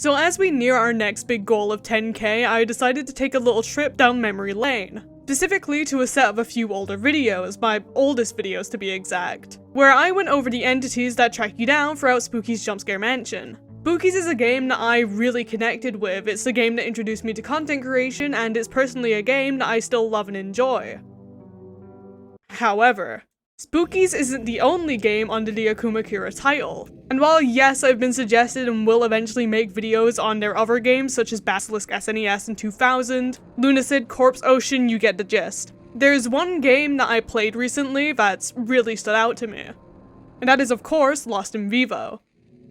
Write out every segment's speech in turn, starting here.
So as we near our next big goal of 10k, I decided to take a little trip down memory lane. Specifically to a set of a few older videos, my oldest videos to be exact, where I went over the entities that track you down throughout Spooky's Jumpscare Mansion. Spooky's is a game that I really connected with, it's the game that introduced me to content creation, and it's personally a game that I still love and enjoy. However, Spooky's isn't the only game under the Akuma Kira title, and while yes, I've been suggested and will eventually make videos on their other games such as Basilisk SNES in 2000, Lunacid, Corpse Ocean, you get the gist. There's one game that I played recently that's really stood out to me, and that is of course Lost in Vivo.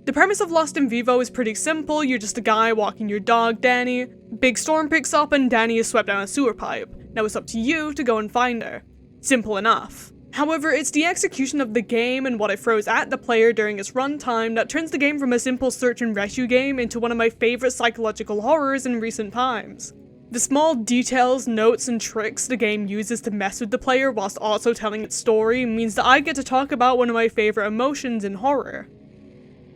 The premise of Lost in Vivo is pretty simple, you're just a guy walking your dog, Danny, big storm picks up and Danny is swept down a sewer pipe. Now it's up to you to go and find her. Simple enough. However, it's the execution of the game and what it throws at the player during its runtime that turns the game from a simple search and rescue game into one of my favorite psychological horrors in recent times. The small details, notes, and tricks the game uses to mess with the player whilst also telling its story means that I get to talk about one of my favorite emotions in horror.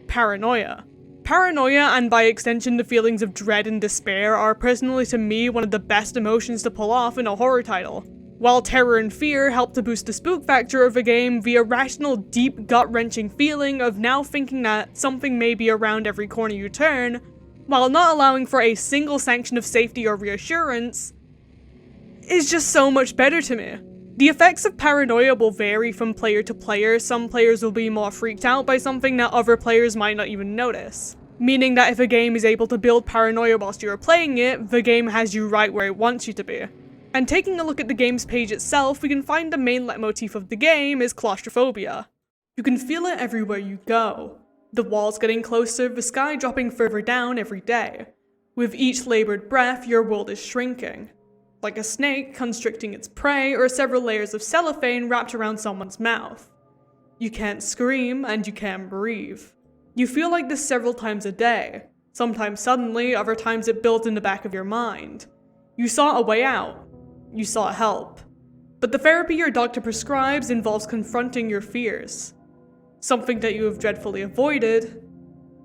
Paranoia. Paranoia, and by extension the feelings of dread and despair, are personally to me one of the best emotions to pull off in a horror title. While terror and fear help to boost the spook factor of a game, the irrational, deep, gut-wrenching feeling of now thinking that something may be around every corner you turn, while not allowing for a single sanction of safety or reassurance, is just so much better to me. The effects of paranoia will vary from player to player. Some players will be more freaked out by something that other players might not even notice. Meaning that if a game is able to build paranoia whilst you are playing it, the game has you right where it wants you to be. And taking a look at the game's page itself, we can find the main leitmotif of the game is claustrophobia. You can feel it everywhere you go. The walls getting closer, the sky dropping further down every day. With each labored breath, your world is shrinking. Like a snake constricting its prey, or several layers of cellophane wrapped around someone's mouth. You can't scream, and you can't breathe. You feel like this several times a day. Sometimes suddenly, other times it builds in the back of your mind. You saw a way out. You sought help. But the therapy your doctor prescribes involves confronting your fears. Something that you have dreadfully avoided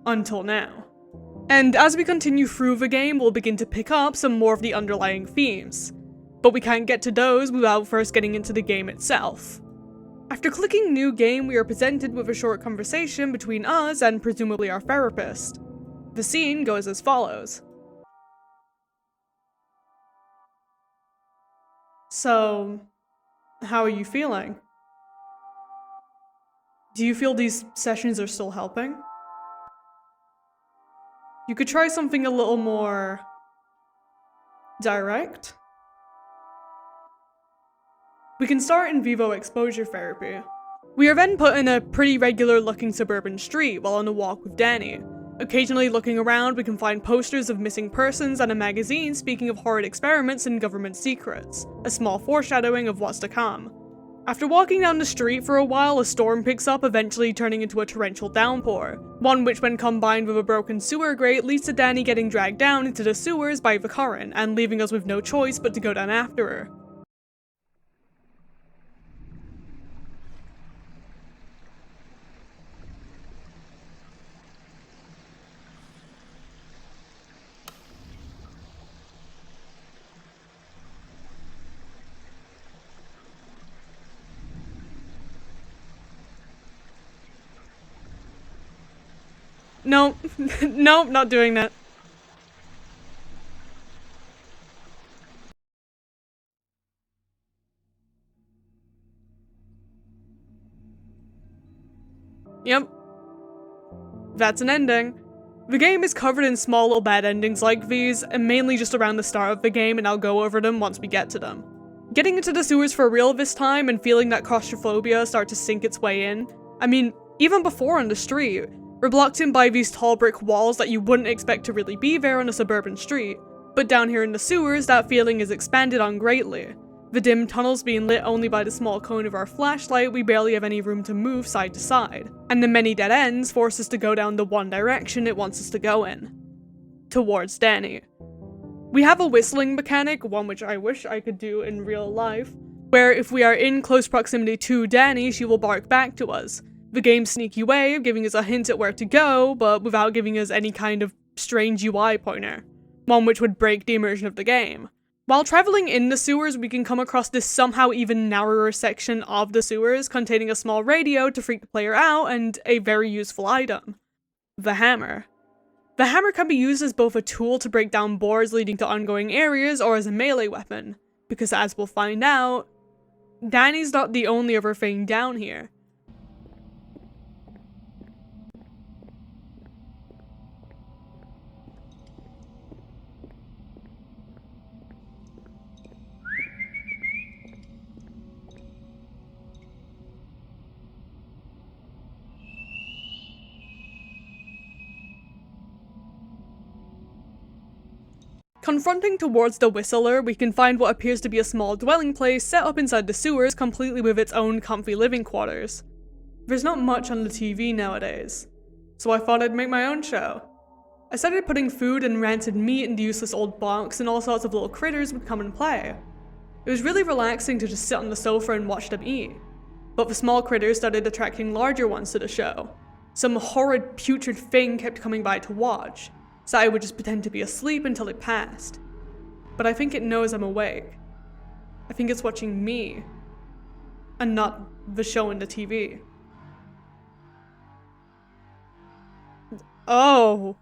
until now. And as we continue through the game, we'll begin to pick up some more of the underlying themes. But we can't get to those without first getting into the game itself. After clicking New Game, we are presented with a short conversation between us and presumably our therapist. The scene goes as follows. So, how are you feeling? Do you feel these sessions are still helping? You could try something a little more direct. We can start in Vivo exposure therapy. We are then put in a pretty regular looking suburban street while on a walk with Danny. Occasionally looking around, we can find posters of missing persons and a magazine speaking of horrid experiments and government secrets, a small foreshadowing of what's to come. After walking down the street for a while, a storm picks up, eventually turning into a torrential downpour, one which when combined with a broken sewer grate leads to Danny getting dragged down into the sewers by the current, and leaving us with no choice but to go down after her. No, no, not doing that. Yep. That's an ending. The game is covered in small little bad endings like these, and mainly just around the start of the game, and I'll go over them once we get to them. Getting into the sewers for real this time and feeling that claustrophobia start to sink its way in. I mean, even before on the street. We're blocked in by these tall brick walls that you wouldn't expect to really be there on a suburban street. But down here in the sewers, that feeling is expanded on greatly. The dim tunnels being lit only by the small cone of our flashlight, we barely have any room to move side to side. And the many dead ends force us to go down the one direction it wants us to go in. Towards Danny. We have a whistling mechanic, one which I wish I could do in real life, where if we are in close proximity to Danny, she will bark back to us. The game's sneaky way of giving us a hint at where to go, but without giving us any kind of strange UI pointer, one which would break the immersion of the game. While traveling in the sewers, we can come across this somehow even narrower section of the sewers containing a small radio to freak the player out and a very useful item. The hammer. The hammer can be used as both a tool to break down boards leading to ongoing areas or as a melee weapon, because as we'll find out, Danny's not the only other thing down here. Confronting towards the Whistler, we can find what appears to be a small dwelling place set up inside the sewers, completely with its own comfy living quarters. There's not much on the TV nowadays, so I thought I'd make my own show. I started putting food and rancid meat in the useless old box, and all sorts of little critters would come and play. It was really relaxing to just sit on the sofa and watch them eat, but the small critters started attracting larger ones to the show. Some horrid, putrid thing kept coming by to watch, so I would just pretend to be asleep until it passed. But I think it knows I'm awake. I think it's watching me, and not the show on the TV. Oh.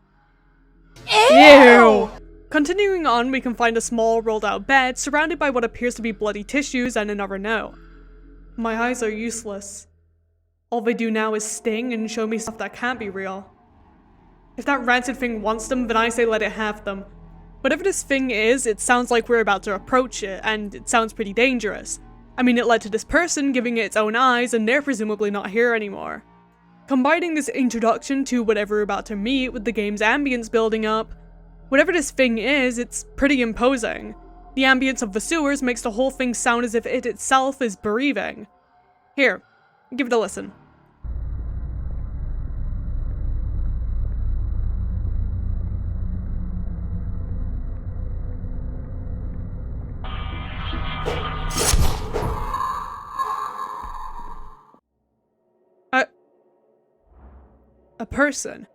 Ew! Continuing on, we can find a small rolled out bed surrounded by what appears to be bloody tissues and another note. My eyes are useless. All they do now is sting and show me stuff that can't be real. If that rancid thing wants them, then I say let it have them. Whatever this thing is, it sounds like we're about to approach it, and it sounds pretty dangerous. I mean, it led to this person giving it its own eyes, and they're presumably not here anymore. Combining this introduction to whatever we're about to meet with the game's ambience building up, whatever this thing is, it's pretty imposing. The ambience of the sewers makes the whole thing sound as if it itself is breathing. Here, give it a listen. A person.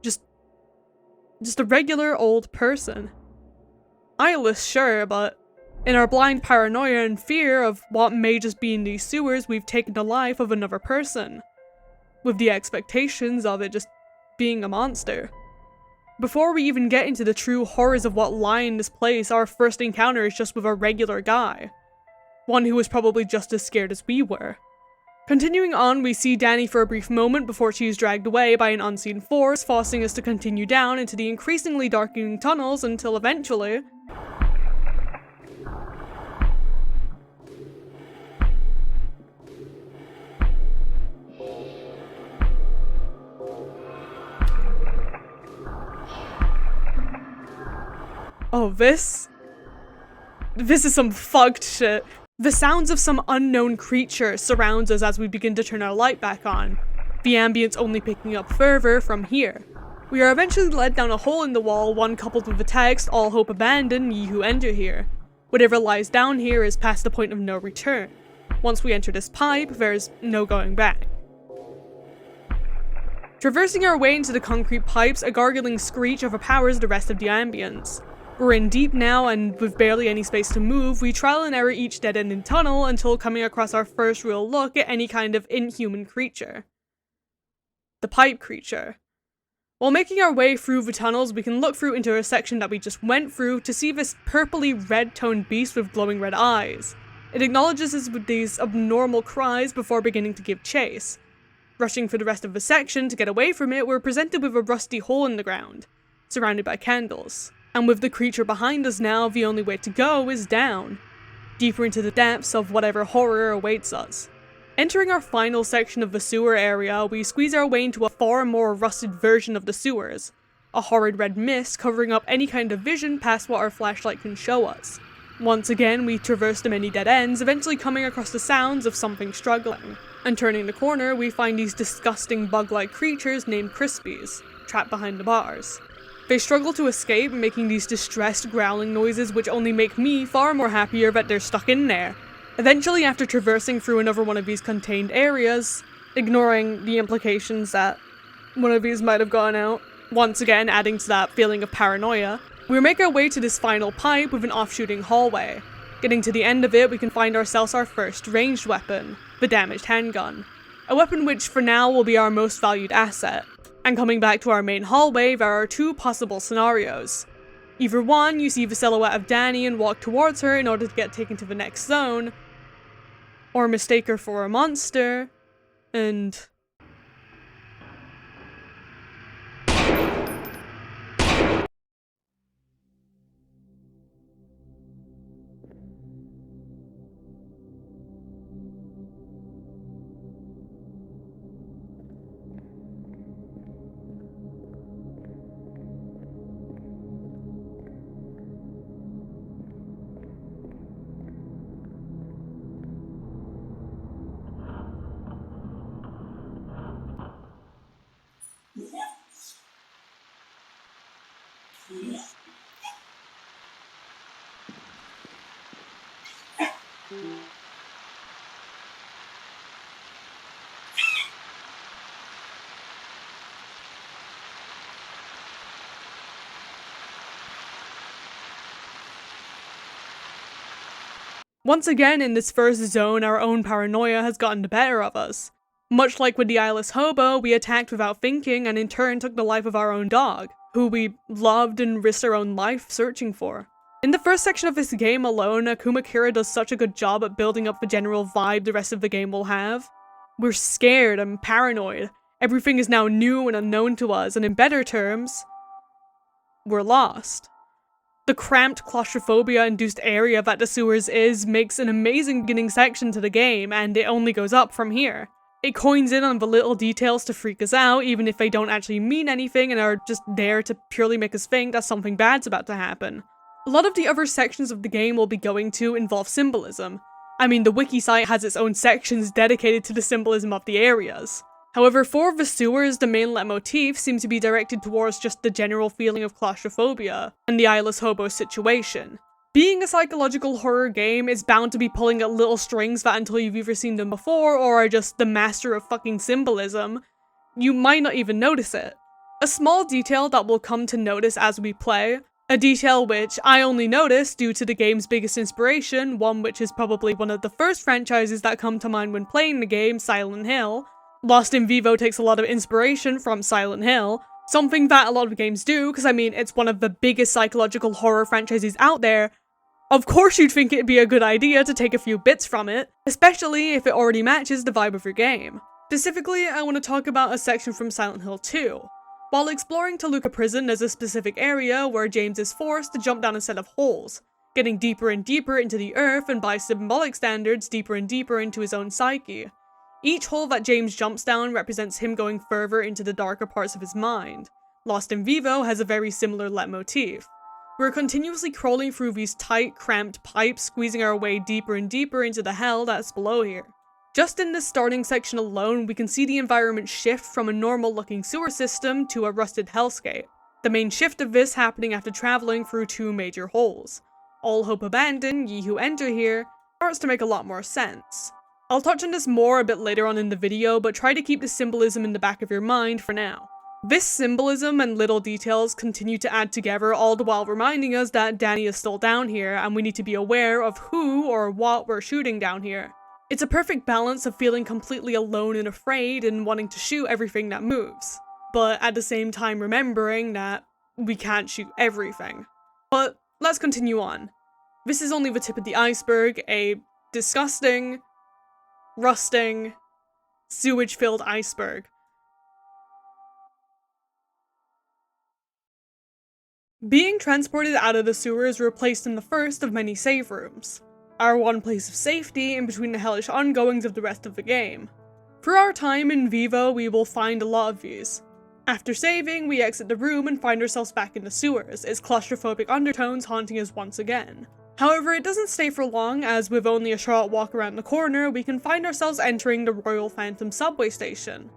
Just a regular old person. Eyeless, sure, but in our blind paranoia and fear of what may just be in these sewers, we've taken the life of another person, with the expectations of it just being a monster. Before we even get into the true horrors of what lie in this place, our first encounter is just with a regular guy. One who was probably just as scared as we were. Continuing on, we see Danny for a brief moment before she is dragged away by an unseen force, forcing us to continue down into the increasingly darkening tunnels until eventually... Oh, this is some fucked shit. The sounds of some unknown creature surrounds us as we begin to turn our light back on, the ambience only picking up further from here. We are eventually led down a hole in the wall, one coupled with the text, "All hope abandoned, ye who enter here." Whatever lies down here is past the point of no return. Once we enter this pipe, there's no going back. Traversing our way into the concrete pipes, a gargling screech overpowers the rest of the ambience. We're in deep now, and with barely any space to move, we trial and error each dead-ending tunnel until coming across our first real look at any kind of inhuman creature. The pipe creature. While making our way through the tunnels, we can look through into a section that we just went through to see this purpley red-toned beast with glowing red eyes. It acknowledges us with these abnormal cries before beginning to give chase. Rushing for the rest of the section to get away from it, we're presented with a rusty hole in the ground, surrounded by candles. And with the creature behind us now, the only way to go is down, deeper into the depths of whatever horror awaits us. Entering our final section of the sewer area, we squeeze our way into a far more rusted version of the sewers, a horrid red mist covering up any kind of vision past what our flashlight can show us. Once again, we traverse the many dead ends, eventually coming across the sounds of something struggling. And turning the corner, we find these disgusting bug-like creatures named Crispies, trapped behind the bars. They struggle to escape, making these distressed growling noises which only make me far more happier that they're stuck in there. Eventually, after traversing through another one of these contained areas, ignoring the implications that one of these might have gone out, once again adding to that feeling of paranoia. We make our way to this final pipe with an off-shooting hallway. Getting to the end of it, we can find ourselves our first ranged weapon, the damaged handgun. A weapon which for now will be our most valued asset. And coming back to our main hallway, there are two possible scenarios. Either one, you see the silhouette of Dani and walk towards her in order to get taken to the next zone, or mistake her for a monster, and... Once again, in this first zone, our own paranoia has gotten the better of us. Much like with the eyeless hobo, we attacked without thinking and in turn took the life of our own dog, who we loved and risked our own life searching for. In the first section of this game alone, Akuma Kira does such a good job at building up the general vibe the rest of the game will have. We're scared and paranoid. Everything is now new and unknown to us, and in better terms, we're lost. The cramped claustrophobia-induced area that the sewers is makes an amazing beginning section to the game, and it only goes up from here. It coins in on the little details to freak us out, even if they don't actually mean anything and are just there to purely make us think that something bad's about to happen. A lot of the other sections of the game we'll be going to involve symbolism. I mean, the wiki site has its own sections dedicated to the symbolism of the areas. However, for the sewers, the main leitmotif seems to be directed towards just the general feeling of claustrophobia and the eyeless hobo situation. Being a psychological horror game is bound to be pulling at little strings that until you've either seen them before or are just the master of fucking symbolism, you might not even notice it. A small detail that we'll come to notice as we play, a detail which I only noticed due to the game's biggest inspiration, one which is probably one of the first franchises that come to mind when playing the game, Silent Hill. Lost in Vivo takes a lot of inspiration from Silent Hill, something that a lot of games do, because I mean, it's one of the biggest psychological horror franchises out there. Of course you'd think it'd be a good idea to take a few bits from it, especially if it already matches the vibe of your game. Specifically, I want to talk about a section from Silent Hill 2. While exploring Toluca Prison, there's a specific area where James is forced to jump down a set of holes, getting deeper and deeper into the earth and by symbolic standards deeper and deeper into his own psyche. Each hole that James jumps down represents him going further into the darker parts of his mind. Lost in Vivo has a very similar leitmotif. We're continuously crawling through these tight, cramped pipes, squeezing our way deeper and deeper into the hell that's below here. Just in this starting section alone, we can see the environment shift from a normal-looking sewer system to a rusted hellscape. The main shift of this happening after traveling through two major holes. All hope abandoned, ye who enter here, starts to make a lot more sense. I'll touch on this more a bit later on in the video, but try to keep the symbolism in the back of your mind for now. This symbolism and little details continue to add together, all the while reminding us that Dani is still down here, and we need to be aware of who or what we're shooting down here. It's a perfect balance of feeling completely alone and afraid and wanting to shoot everything that moves, but at the same time remembering that we can't shoot everything. But let's continue on. This is only the tip of the iceberg, a disgusting, rusting, sewage-filled iceberg. Being transported out of the sewers, we're placed in the first of many save rooms. Our one place of safety in between the hellish ongoings of the rest of the game. For our time in Vivo, we will find a lot of these. After saving, we exit the room and find ourselves back in the sewers, its claustrophobic undertones haunting us once again. However, it doesn't stay for long, as with only a short walk around the corner, we can find ourselves entering the Royal Phantom subway station.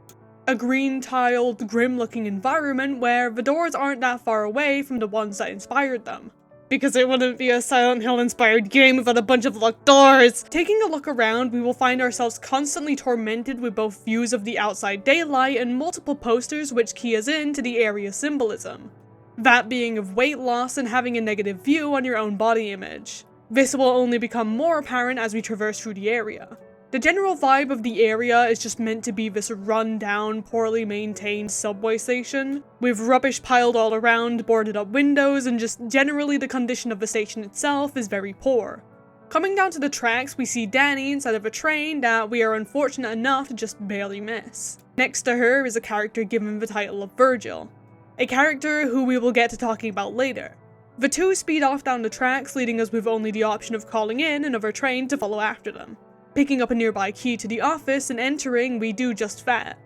A green-tiled, grim-looking environment where the doors aren't that far away from the ones that inspired them. because it wouldn't be a Silent Hill-inspired game without a bunch of locked doors. Taking a look around, we will find ourselves constantly tormented with both views of the outside daylight and multiple posters which key us in to the area's symbolism. That being of weight loss and having a negative view on your own body image. This will only become more apparent as we traverse through the area. The general vibe of the area is just meant to be this run-down, poorly maintained subway station, with rubbish piled all around, boarded up windows, and just generally the condition of the station itself is very poor. Coming down to the tracks, we see Danny inside of a train that we are unfortunate enough to just barely miss. Next to her is a character given the title of Virgil, a character who we will get to talking about later. The two speed off down the tracks, leaving us with only the option of calling in another train to follow after them. Picking up a nearby key to the office and entering, we do just that.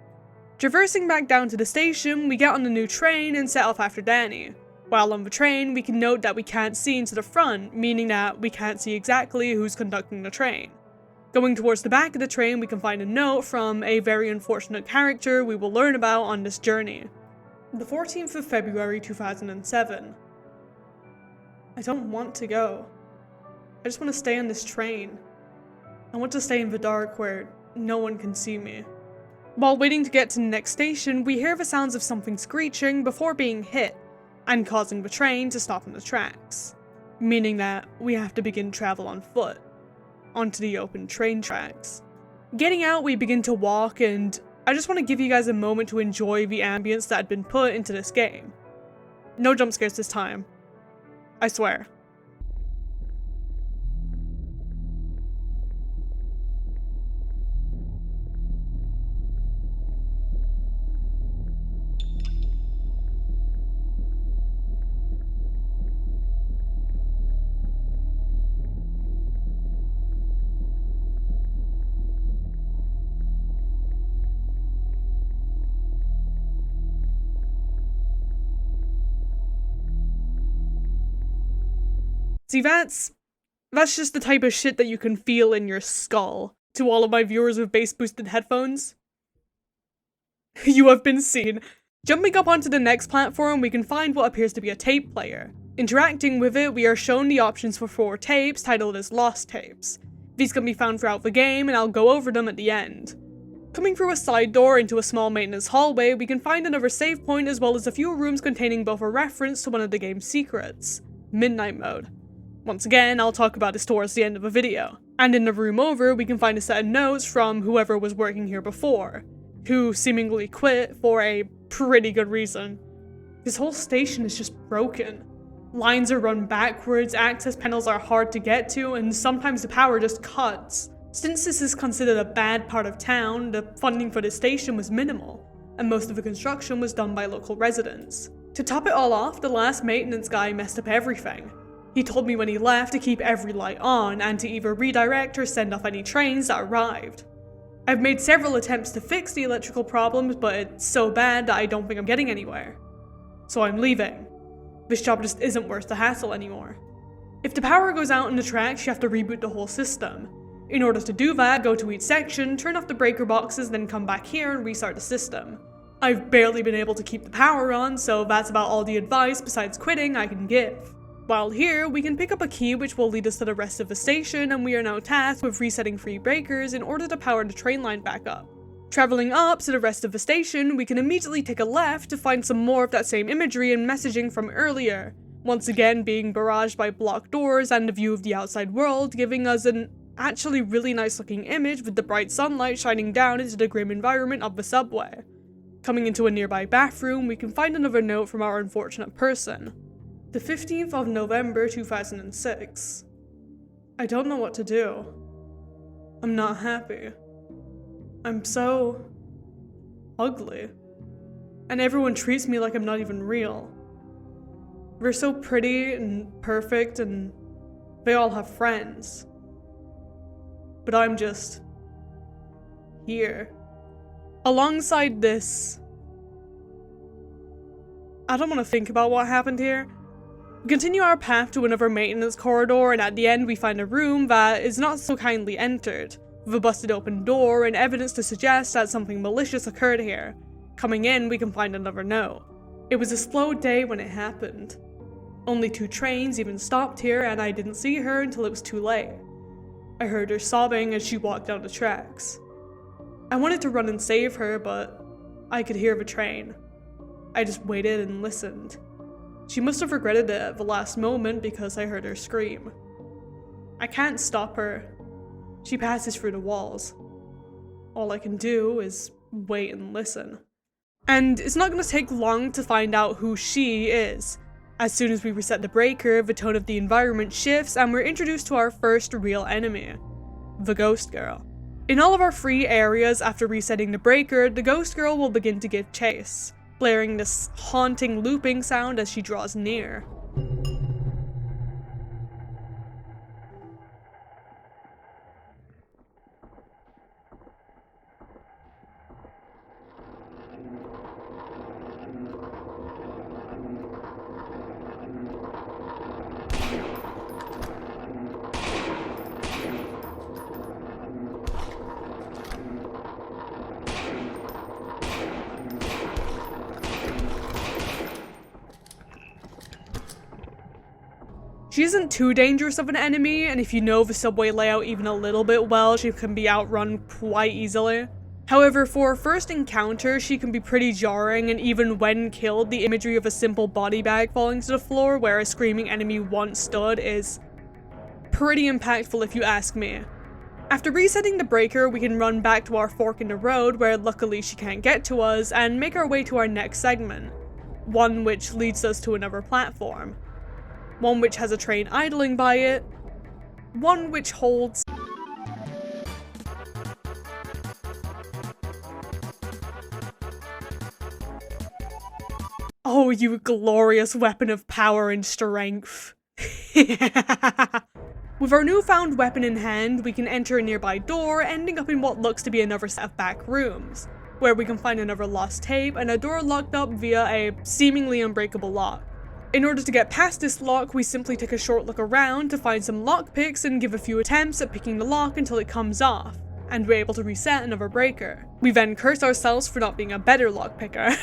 Traversing back down to the station, we get on the new train and set off after Danny. While on the train, we can note that we can't see into the front, meaning that we can't see exactly who's conducting the train. Going towards the back of the train, we can find a note from a very unfortunate character we will learn about on this journey. The 14th of February 2007. I don't want to go. I just want to stay on this train. I want to stay in the dark where no one can see me. While waiting to get to the next station, we hear the sounds of something screeching before being hit, and causing the train to stop in the tracks. Meaning that we have to begin travel on foot, onto the open train tracks. Getting out, we begin to walk, and I just want to give you guys a moment to enjoy the ambience that had been put into this game. No jump scares this time. I swear. See, that's just the type of shit that you can feel in your skull. To all of my viewers with bass-boosted headphones, you have been seen. Jumping up onto the next platform, we can find what appears to be a tape player. Interacting with it, we are shown the options for 4 tapes titled as Lost Tapes. These can be found throughout the game, and I'll go over them at the end. Coming through a side door into a small maintenance hallway, we can find another save point as well as a few rooms containing both a reference to one of the game's secrets, Midnight Mode. Once again, I'll talk about this towards the end of the video. And in the room over, we can find a set of notes from whoever was working here before, who seemingly quit for a pretty good reason. This whole station is just broken. Lines are run backwards, access panels are hard to get to, and sometimes the power just cuts. Since this is considered a bad part of town, the funding for this station was minimal, and most of the construction was done by local residents. To top it all off, the last maintenance guy messed up everything. He told me when he left to keep every light on and to either redirect or send off any trains that arrived. I've made several attempts to fix the electrical problems, but it's so bad that I don't think I'm getting anywhere. So I'm leaving. This job just isn't worth the hassle anymore. If the power goes out in the tracks, you have to reboot the whole system. In order to do that, go to each section, turn off the breaker boxes, then come back here and restart the system. I've barely been able to keep the power on, so that's about all the advice besides quitting I can give. While here, we can pick up a key which will lead us to the rest of the station, and we are now tasked with resetting 3 breakers in order to power the train line back up. Traveling up to the rest of the station, we can immediately take a left to find some more of that same imagery and messaging from earlier, once again being barraged by blocked doors and a view of the outside world, giving us an actually really nice looking image with the bright sunlight shining down into the grim environment of the subway. Coming into a nearby bathroom, we can find another note from our unfortunate person. The 15th of November 2006. I don't know what to do. I'm not happy. I'm so ugly. And everyone treats me like I'm not even real. We're so pretty and perfect and they all have friends. But I'm just here. Alongside this, I don't want to think about what happened here. We continue our path to another maintenance corridor, and at the end we find a room that is not so kindly entered, with a busted open door and evidence to suggest that something malicious occurred here. Coming in, we can find another note. It was a slow day when it happened. Only 2 trains even stopped here, and I didn't see her until it was too late. I heard her sobbing as she walked down the tracks. I wanted to run and save her, but I could hear the train. I just waited and listened. She must have regretted it at the last moment because I heard her scream. I can't stop her. She passes through the walls. All I can do is wait and listen. And it's not going to take long to find out who she is. As soon as we reset the breaker, the tone of the environment shifts and we're introduced to our first real enemy, the Ghost Girl. In all of our free areas after resetting the breaker, the Ghost Girl will begin to give chase, blaring this haunting looping sound as she draws near. She isn't too dangerous of an enemy, and if you know the subway layout even a little bit well, she can be outrun quite easily. However, for a first encounter, she can be pretty jarring, and even when killed, the imagery of a simple body bag falling to the floor where a screaming enemy once stood is pretty impactful if you ask me. After resetting the breaker, we can run back to our fork in the road where luckily she can't get to us, and make our way to our next segment, one which leads us to another platform. One which has a train idling by it, one which holds oh, you glorious weapon of power and strength. With our newfound weapon in hand, we can enter a nearby door, ending up in what looks to be another set of back rooms, where we can find another lost tape and a door locked up via a seemingly unbreakable lock. In order to get past this lock, we simply take a short look around to find some lockpicks and give a few attempts at picking the lock until it comes off, and we're able to reset another breaker. We then curse ourselves for not being a better lockpicker.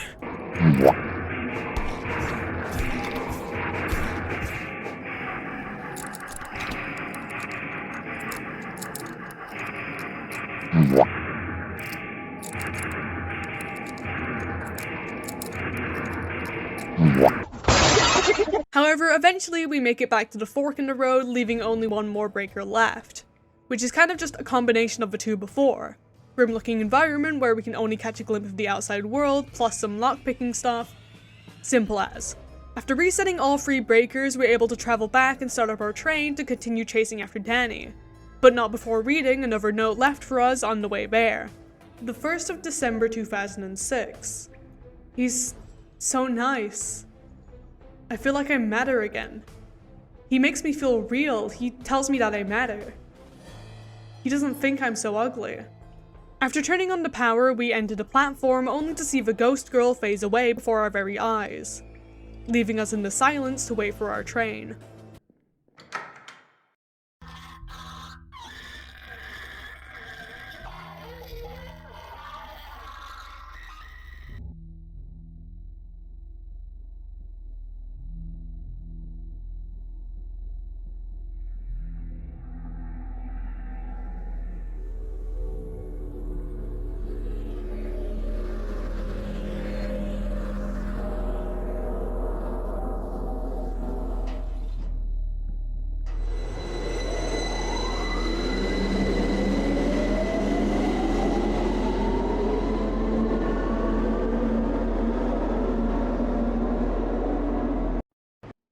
However, eventually we make it back to the fork in the road, leaving only one more breaker left, which is kind of just a combination of the two before. Grim-looking environment where we can only catch a glimpse of the outside world, plus some lockpicking stuff. Simple as. After resetting all 3 breakers, we're able to travel back and start up our train to continue chasing after Danny, but not before reading another note left for us on the way there. The 1st of December 2006. He's so nice. I feel like I matter again. He makes me feel real. He tells me that I matter. He doesn't think I'm so ugly. After turning on the power, we enter the platform only to see the Ghost Girl phase away before our very eyes, leaving us in the silence to wait for our train.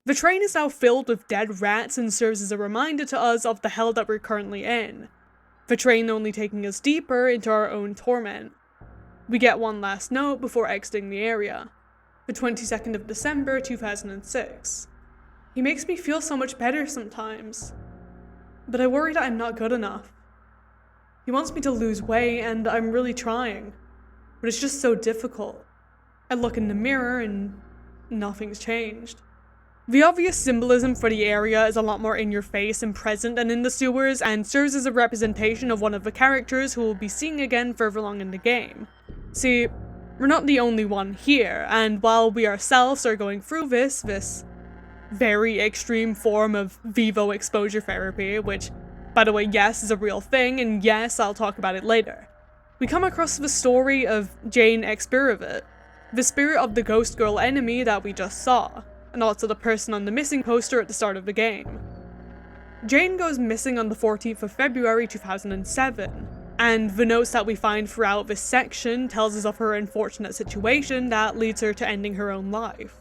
The train is now filled with dead rats and serves as a reminder to us of the hell that we're currently in. The train only taking us deeper into our own torment. We get one last note before exiting the area. The 22nd of December 2006. He makes me feel so much better sometimes, but I worry that I'm not good enough. He wants me to lose weight and I'm really trying, but it's just so difficult. I look in the mirror and nothing's changed. The obvious symbolism for the area is a lot more in your face and present than in the sewers, and serves as a representation of one of the characters who we'll be seeing again further along in the game. See, we're not the only one here, and while we ourselves are going through this very extreme form of Vivo exposure therapy, which, by the way, yes, is a real thing, and yes, I'll talk about it later. We come across the story of Jane Expiravit, the spirit of the ghost girl enemy that we just saw, and also the person on the missing poster at the start of the game. Jane goes missing on the 14th of February 2007, and the notes that we find throughout this section tells us of her unfortunate situation that leads her to ending her own life.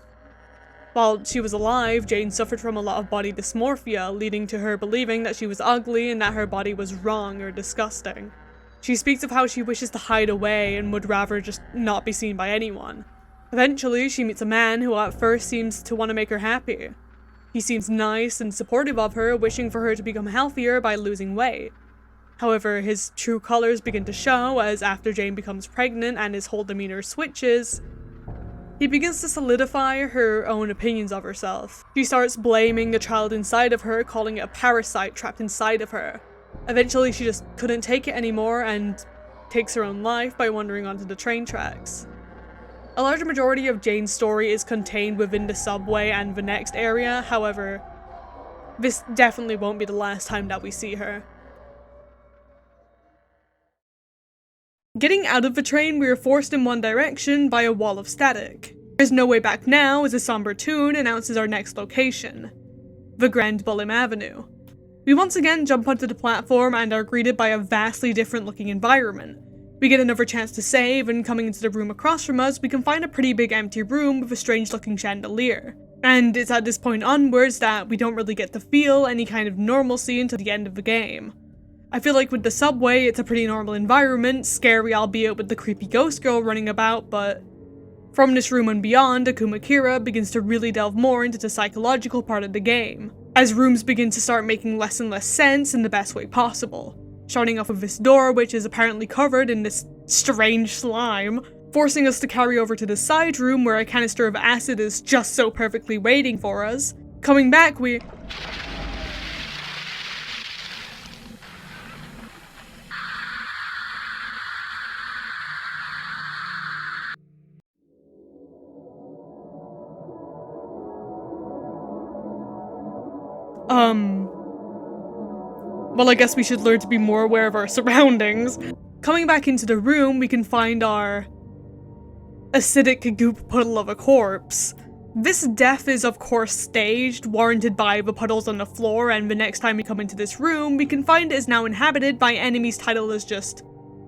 While she was alive, Jane suffered from a lot of body dysmorphia, leading to her believing that she was ugly and that her body was wrong or disgusting. She speaks of how she wishes to hide away and would rather just not be seen by anyone. Eventually, she meets a man who at first seems to want to make her happy. He seems nice and supportive of her, wishing for her to become healthier by losing weight. However, his true colors begin to show as after Jane becomes pregnant and his whole demeanor switches, he begins to solidify her own opinions of herself. She starts blaming the child inside of her, calling it a parasite trapped inside of her. Eventually, she just couldn't take it anymore and takes her own life by wandering onto the train tracks. A large majority of Jane's story is contained within the subway and the next area, however, this definitely won't be the last time that we see her. Getting out of the train, we are forced in one direction by a wall of static. There's no way back now as a somber tune announces our next location, the Grand Bulimic Avenue. We once again jump onto the platform and are greeted by a vastly different looking environment. We get another chance to save, and coming into the room across from us, we can find a pretty big empty room with a strange looking chandelier. And it's at this point onwards that we don't really get to feel any kind of normalcy until the end of the game. I feel like with the subway, it's a pretty normal environment, scary albeit with the creepy ghost girl running about, but from this room and beyond, Akuma Kira begins to really delve more into the psychological part of the game, as rooms begin to start making less and less sense in the best way possible. Starting off with this door, which is apparently covered in this strange slime, forcing us to carry over to the side room where a canister of acid is just so perfectly waiting for us. Coming back, we... Well, I guess we should learn to be more aware of our surroundings. Coming back into the room, we can find our acidic goop puddle of a corpse. This death is of course staged, warranted by the puddles on the floor, and the next time we come into this room, we can find it is now inhabited by enemies titled as just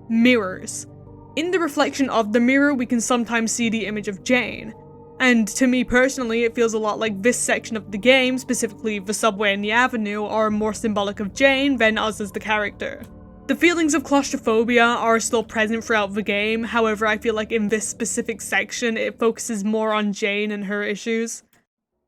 mirrors. In the reflection of the mirror, we can sometimes see the image of Jane. And to me personally, it feels a lot like this section of the game, specifically the subway and the avenue, are more symbolic of Jane than us as the character. The feelings of claustrophobia are still present throughout the game, however I feel like in this specific section it focuses more on Jane and her issues,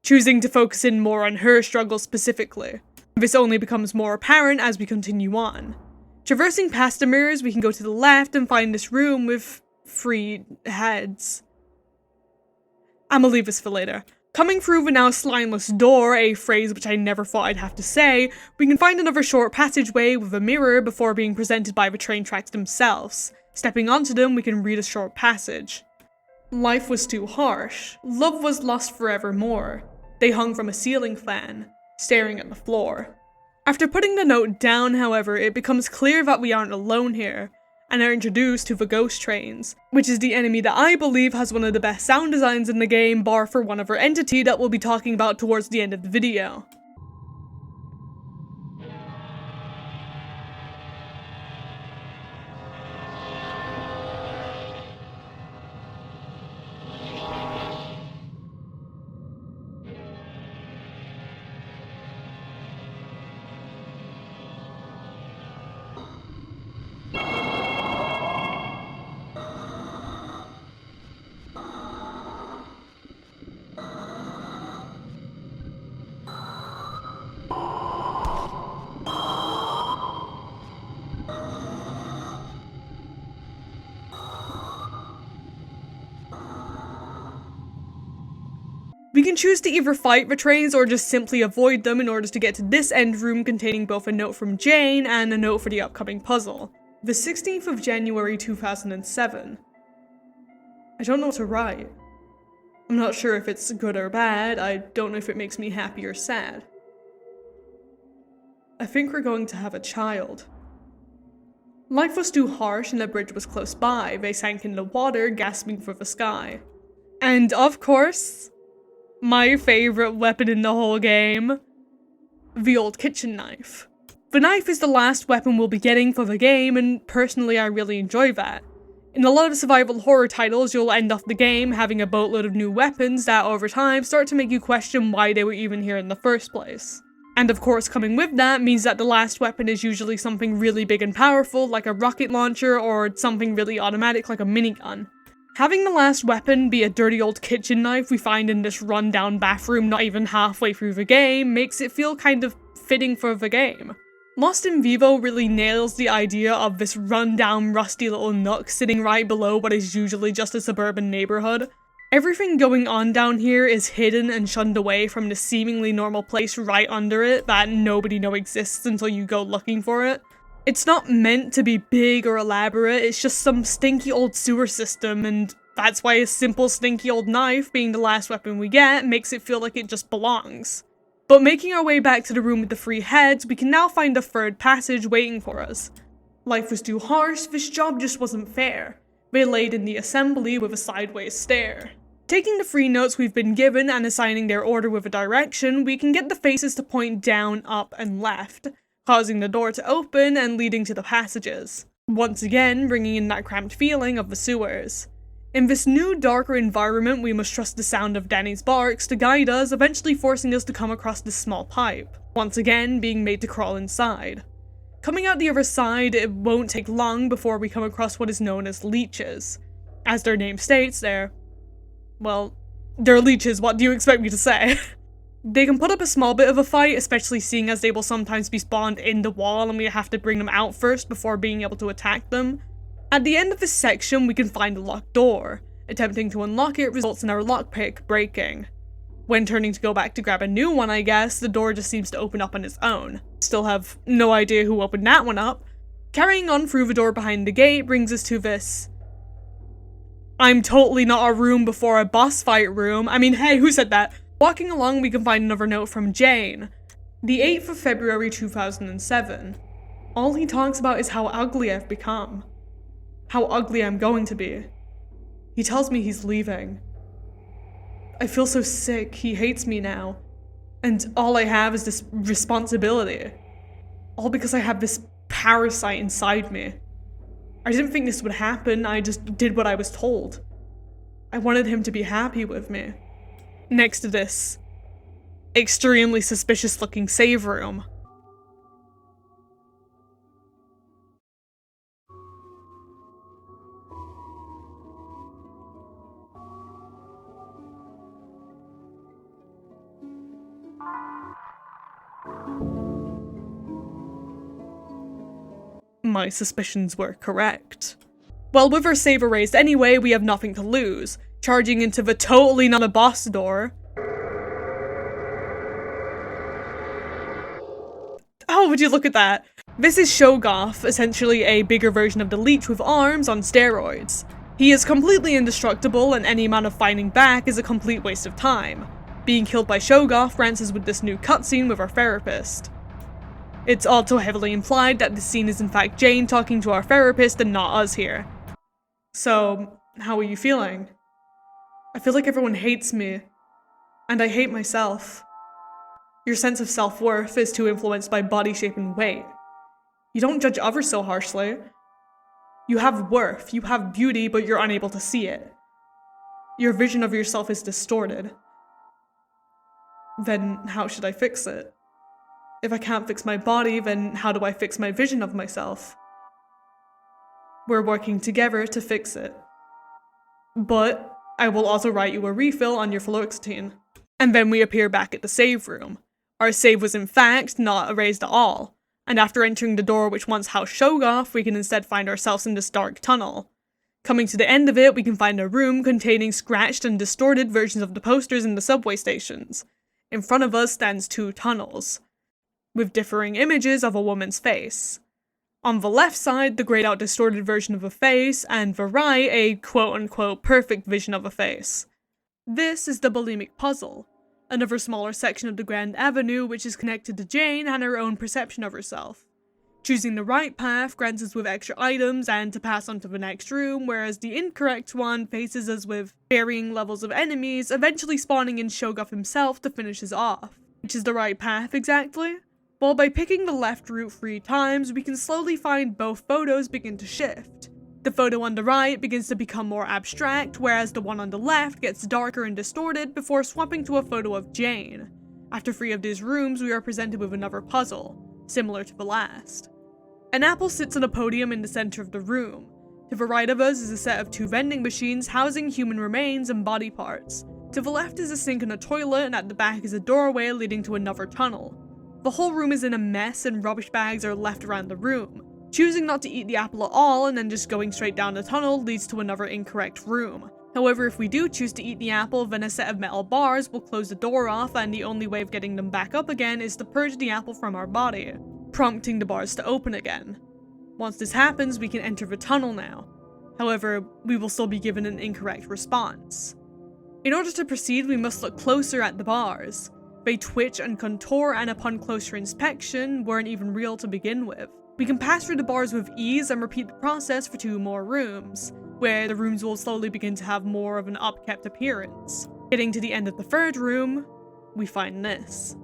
choosing to focus in more on her struggle specifically. This only becomes more apparent as we continue on. Traversing past the mirrors, we can go to the left and find this room with 3 heads. I'ma leave this for later. Coming through the now slimeless door, a phrase which I never thought I'd have to say, we can find another short passageway with a mirror before being presented by the train tracks themselves. Stepping onto them, we can read a short passage. Life was too harsh. Love was lost forevermore. They hung from a ceiling fan, staring at the floor. After putting the note down, however, it becomes clear that we aren't alone here, and are introduced to the ghost trains, which is the enemy that I believe has one of the best sound designs in the game, bar for one other entity that we'll be talking about towards the end of the video. We can choose to either fight the trains or just simply avoid them in order to get to this end room containing both a note from Jane and a note for the upcoming puzzle. The 16th of January 2007. I don't know what to write. I'm not sure if it's good or bad, I don't know if it makes me happy or sad. I think we're going to have a child. Life was too harsh and the bridge was close by. They sank in the water, gasping for the sky. And of course, my favorite weapon in the whole game, the old kitchen knife. The knife is the last weapon we'll be getting for the game, and personally I really enjoy that. In a lot of survival horror titles, you'll end off the game having a boatload of new weapons that over time start to make you question why they were even here in the first place. And of course, coming with that means that the last weapon is usually something really big and powerful, like a rocket launcher, or something really automatic like a minigun. Having the last weapon be a dirty old kitchen knife we find in this rundown bathroom not even halfway through the game makes it feel kind of fitting for the game. Lost in Vivo really nails the idea of this rundown, rusty little nook sitting right below what is usually just a suburban neighborhood. Everything going on down here is hidden and shunned away from the seemingly normal place right under it that nobody knows exists until you go looking for it. It's not meant to be big or elaborate, it's just some stinky old sewer system, and that's why a simple stinky old knife being the last weapon we get makes it feel like it just belongs. But making our way back to the room with the 3 heads, we can now find a third passage waiting for us. Life was too harsh, this job just wasn't fair. They laid in the assembly with a sideways stare. Taking the 3 notes we've been given and assigning their order with a direction, we can get the faces to point down, up, and left, causing the door to open and leading to the passages. Once again, bringing in that cramped feeling of the sewers. In this new, darker environment, we must trust the sound of Danny's barks to guide us, eventually forcing us to come across this small pipe, once again being made to crawl inside. Coming out the other side, it won't take long before we come across what is known as leeches. As their name states, they're leeches, what do you expect me to say? They can put up a small bit of a fight, especially seeing as they will sometimes be spawned in the wall and we have to bring them out first before being able to attack them. At the end of this section, we can find a locked door. Attempting to unlock it results in our lockpick breaking. When turning to go back to grab a new one, I guess, the door just seems to open up on its own. Still have no idea who opened that one up. Carrying on through the door behind the gate brings us to this. I'm totally not a room before a boss fight room. I mean, hey, who said that? Walking along, we can find another note from Jane. The 8th of February 2007. All he talks about is how ugly I've become. How ugly I'm going to be. He tells me he's leaving. I feel so sick, he hates me now. And all I have is this responsibility. All because I have this parasite inside me. I didn't think this would happen, I just did what I was told. I wanted him to be happy with me. Next to this extremely suspicious looking save room. My suspicions were correct. Well, with our save erased anyway, we have nothing to lose. Charging into the totally not a boss door. Oh, would you look at that? This is Shogoff, essentially a bigger version of the Leech with arms on steroids. He is completely indestructible and any amount of fighting back is a complete waste of time. Being killed by Shogoff grants us with this new cutscene with our therapist. It's also heavily implied that this scene is in fact Jane talking to our therapist and not us here. So, how are you feeling? I feel like everyone hates me, and I hate myself. Your sense of self-worth is too influenced by body shape and weight. You don't judge others so harshly. You have worth, you have beauty, but you're unable to see it. Your vision of yourself is distorted. Then how should I fix it? If I can't fix my body, then how do I fix my vision of myself? We're working together to fix it. But I will also write you a refill on your fluoxetine. And then we appear back at the save room. Our save was in fact not erased at all, and after entering the door which once housed Shogoff, we can instead find ourselves in this dark tunnel. Coming to the end of it, we can find a room containing scratched and distorted versions of the posters in the subway stations. In front of us stands 2 tunnels, with differing images of a woman's face. On the left side, the grayed out distorted version of a face, and the right, a quote-unquote perfect vision of a face. This is the Bulimic puzzle, another smaller section of the Grand Avenue which is connected to Jane and her own perception of herself. Choosing the right path grants us with extra items and to pass on to the next room, whereas the incorrect one faces us with varying levels of enemies, eventually spawning in Shogoth himself to finish us off. Which is the right path exactly? Well, by picking the left route 3 times, we can slowly find both photos begin to shift. The photo on the right begins to become more abstract, whereas the one on the left gets darker and distorted before swapping to a photo of Jane. After 3 of these rooms, we are presented with another puzzle, similar to the last. An apple sits on a podium in the center of the room. To the right of us is a set of 2 vending machines housing human remains and body parts. To the left is a sink and a toilet, and at the back is a doorway leading to another tunnel. The whole room is in a mess and rubbish bags are left around the room. Choosing not to eat the apple at all and then just going straight down the tunnel leads to another incorrect room. However, if we do choose to eat the apple, then a set of metal bars will close the door off, and the only way of getting them back up again is to purge the apple from our body, prompting the bars to open again. Once this happens, we can enter the tunnel now. However, we will still be given an incorrect response. In order to proceed, we must look closer at the bars. They twitch and contour, and upon closer inspection, weren't even real to begin with. We can pass through the bars with ease and repeat the process for 2 more rooms, where the rooms will slowly begin to have more of an upkept appearance. Getting to the end of the 3rd room, we find this.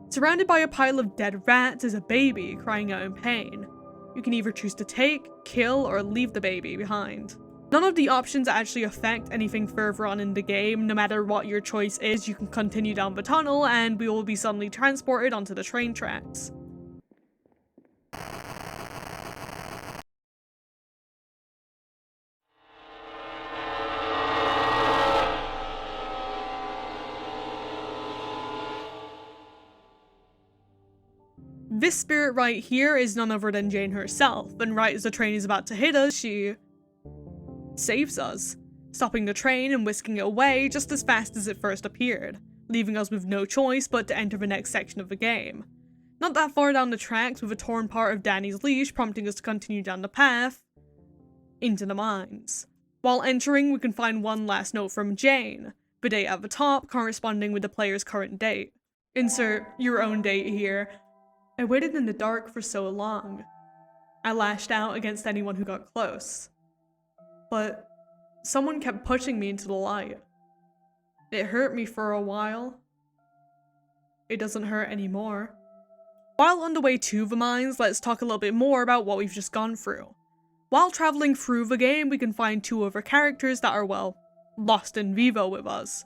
Surrounded by a pile of dead rats is a baby crying out in pain. You can either choose to take, kill, or leave the baby behind. None of the options actually affect anything further on in the game. No matter what your choice is, you can continue down the tunnel and we will be suddenly transported onto the train tracks. This spirit right here is none other than Jane herself, and right as the train is about to hit us, she saves us, stopping the train and whisking it away just as fast as it first appeared, leaving us with no choice but to enter the next section of the game. Not that far down the tracks, with a torn part of Danny's leash prompting us to continue down the path into the mines. While entering, we can find one last note from Jane, the date at the top corresponding with the player's current date. Insert your own date here. I waited in the dark for so long. I lashed out against anyone who got close. But someone kept pushing me into the light. It hurt me for a while. It doesn't hurt anymore. While on the way to the mines, let's talk a little bit more about what we've just gone through. While traveling through the game, we can find 2 other characters that are, well, lost in Vivo with us.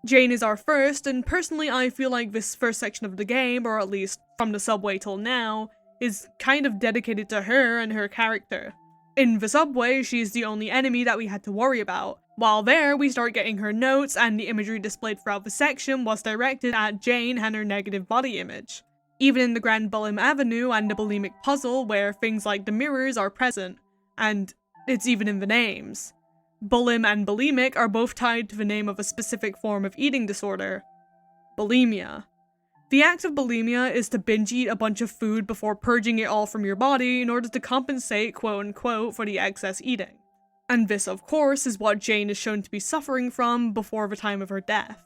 Jane is our first, and personally I feel like this first section of the game, or at least from the subway till now, is kind of dedicated to her and her character. In the subway, she is the only enemy that we had to worry about. While there, we start getting her notes, and the imagery displayed throughout the section was directed at Jane and her negative body image. Even in the Grand Bim Avenue and the Bulimic puzzle, where things like the mirrors are present, and it's even in the names. Bulim and bulimic are both tied to the name of a specific form of eating disorder, bulimia. The act of bulimia is to binge eat a bunch of food before purging it all from your body in order to compensate, quote-unquote, for the excess eating. And this, of course, is what Jane is shown to be suffering from before the time of her death.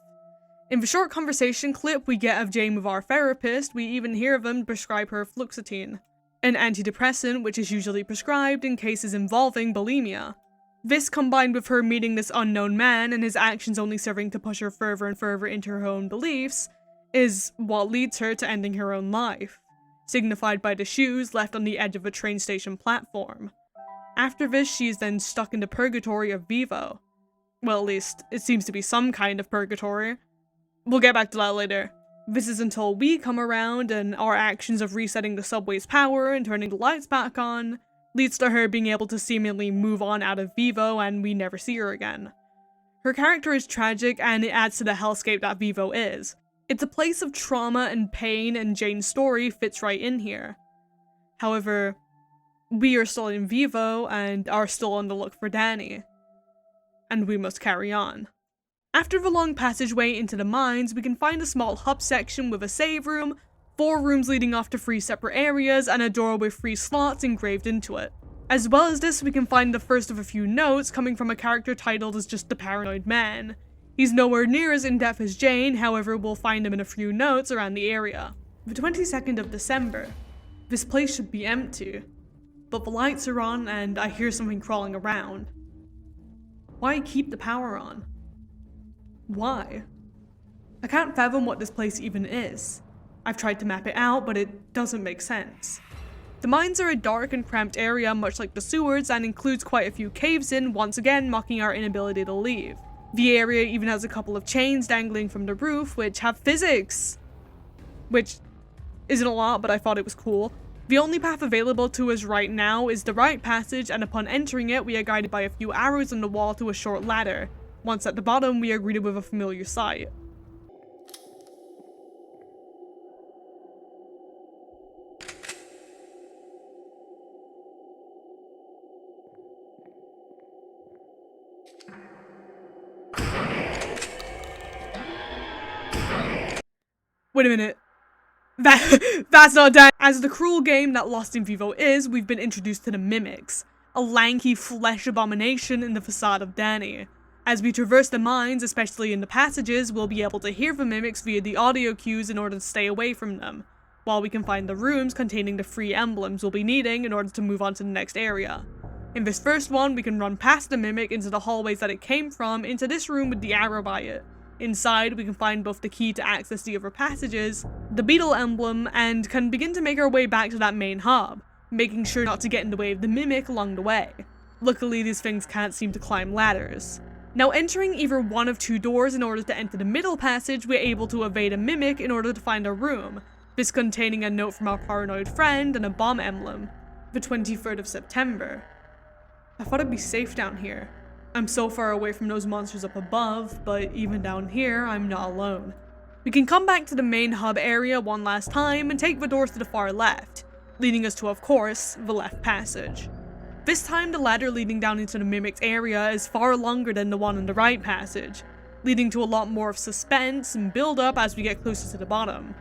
In the short conversation clip we get of Jane with our therapist, we even hear them prescribe her fluoxetine, an antidepressant which is usually prescribed in cases involving bulimia. This, combined with her meeting this unknown man and his actions only serving to push her further and further into her own beliefs, is what leads her to ending her own life, signified by the shoes left on the edge of a train station platform. After this, she is then stuck in the purgatory of Vivo. Well, at least, it seems to be some kind of purgatory. We'll get back to that later. This is until we come around and our actions of resetting the subway's power and turning the lights back on leads to her being able to seemingly move on out of Vivo and we never see her again. Her character is tragic and it adds to the hellscape that Vivo is. It's a place of trauma and pain, and Jane's story fits right in here. However, we are still in Vivo and are still on the look for Danny. And we must carry on. After the long passageway into the mines, we can find a small hub section with a save room, 4 rooms leading off to 3 separate areas, and a door with 3 slots engraved into it. As well as this, we can find the first of a few notes coming from a character titled as just the Paranoid Man. He's nowhere near as in-depth as Jane, however we'll find him in a few notes around the area. The 22nd of December. This place should be empty, but the lights are on and I hear something crawling around. Why keep the power on? Why? I can't fathom what this place even is. I've tried to map it out, but it doesn't make sense. The mines are a dark and cramped area much like the sewers, and includes quite a few caves in, once again mocking our inability to leave. The area even has a couple of chains dangling from the roof which have physics! Which isn't a lot, but I thought it was cool. The only path available to us right now is the right passage, and upon entering it we are guided by a few arrows on the wall to a short ladder. Once at the bottom we are greeted with a familiar sight. Wait a minute. That's not done. As the cruel game that Lost in Vivo is, we've been introduced to the Mimics, a lanky flesh abomination in the facade of Danny. As we traverse the mines, especially in the passages, we'll be able to hear the Mimics via the audio cues in order to stay away from them, while we can find the rooms containing the 3 emblems we'll be needing in order to move on to the next area. In this first one, we can run past the Mimic into the hallways that it came from, into this room with the arrow by it. Inside, we can find both the key to access the other passages, the beetle emblem, and can begin to make our way back to that main hub, making sure not to get in the way of the Mimic along the way. Luckily, these things can't seem to climb ladders. Now, entering either one of 2 doors in order to enter the middle passage, we're able to evade a Mimic in order to find a room, this containing a note from our paranoid friend and a bomb emblem. The 23rd of September. I thought I'd be safe down here. I'm so far away from those monsters up above, but even down here, I'm not alone. We can come back to the main hub area one last time and take the doors to the far left, leading us to, of course, the left passage. This time, the ladder leading down into the Mimic's area is far longer than the one in the right passage, leading to a lot more of suspense and build-up as we get closer to the bottom.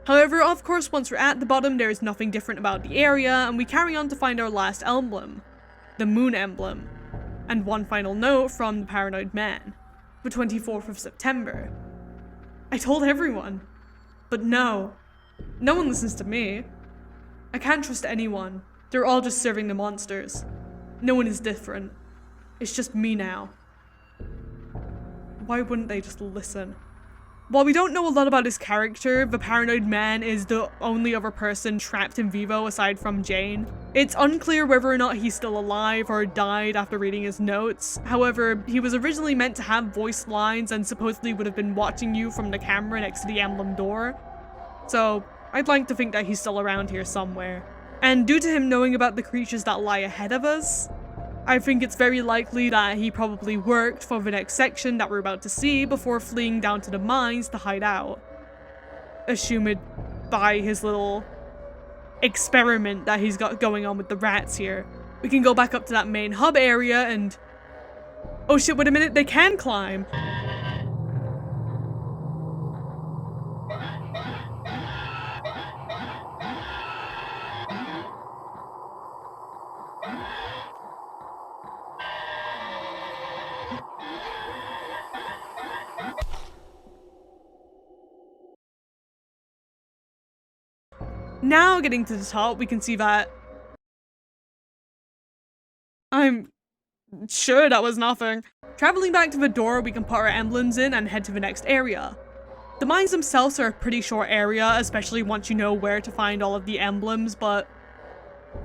However, of course, once we're at the bottom, there is nothing different about the area, and we carry on to find our last emblem, the moon emblem, and one final note from the Paranoid Man, the 24th of September. I told everyone, but no one listens to me. I can't trust anyone. They're all just serving the monsters. No one is different. It's just me now. Why wouldn't they just listen? While we don't know a lot about his character, the Paranoid Man is the only other person trapped in Vivo aside from Jane. It's unclear whether or not he's still alive or died after reading his notes. However, he was originally meant to have voice lines and supposedly would have been watching you from the camera next to the emblem door. So, I'd like to think that he's still around here somewhere. And due to him knowing about the creatures that lie ahead of us, I think it's very likely that he probably worked for the next section that we're about to see before fleeing down to the mines to hide out. Assumed by his little experiment that he's got going on with the rats here. We can go back up to that main hub area and... oh shit, wait a minute, they can climb! Now, getting to the top, we can see that... I'm sure that was nothing. Traveling back to the door, we can put our emblems in and head to the next area. The mines themselves are a pretty short area, especially once you know where to find all of the emblems, but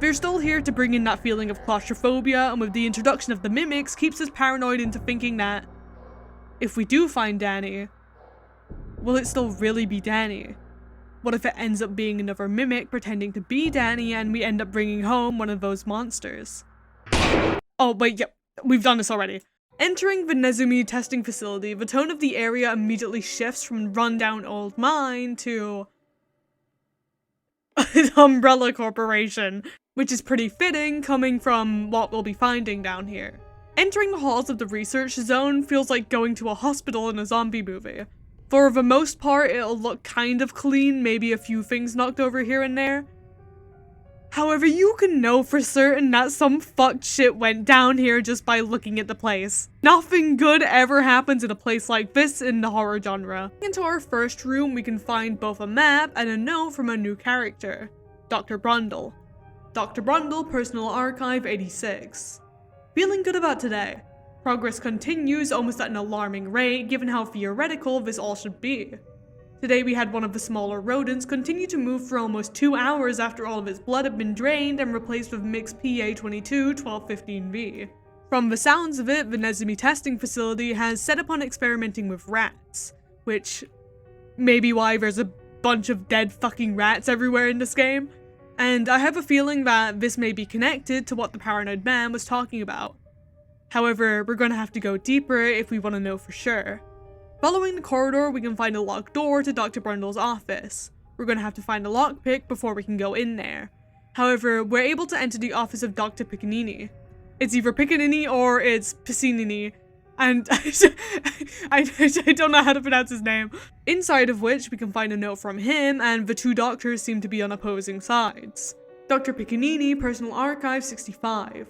They're still here to bring in that feeling of claustrophobia, and with the introduction of the mimics, keeps us paranoid into thinking that if we do find Danny, will it still really be Danny? What if it ends up being another mimic pretending to be Danny and we end up bringing home one of those monsters? Oh wait, yep, we've done this already. Entering the Nezumi testing facility, the tone of the area immediately shifts from rundown old mine to Umbrella Corporation, which is pretty fitting coming from what we'll be finding down here. Entering the halls of the research zone feels like going to a hospital in a zombie movie. For the most part, it'll look kind of clean, maybe a few things knocked over here and there. However, you can know for certain that some fucked shit went down here just by looking at the place. Nothing good ever happens in a place like this in the horror genre. Into our first room, we can find both a map and a note from a new character, Dr. Brundle. Dr. Brundle, Personal Archive 86. Feeling good about today. Progress continues almost at an alarming rate given how theoretical this all should be. Today we had one of the smaller rodents continue to move for almost 2 hours after all of its blood had been drained and replaced with mixed PA22-1215V. From the sounds of it, the Nezumi testing facility has set upon experimenting with rats, which may be why there's a bunch of dead fucking rats everywhere in this game. And I have a feeling that this may be connected to what the paranoid man was talking about. However, we're gonna have to go deeper if we want to know for sure. Following the corridor, we can find a locked door to Dr. Brundle's office. We're gonna have to find a lockpick before we can go in there. However, we're able to enter the office of Dr. Piccinini. It's either Piccinini or it's Piccinini, and I don't know how to pronounce his name. Inside of which, we can find a note from him, and the two doctors seem to be on opposing sides. Dr. Piccinini, Personal Archive 65.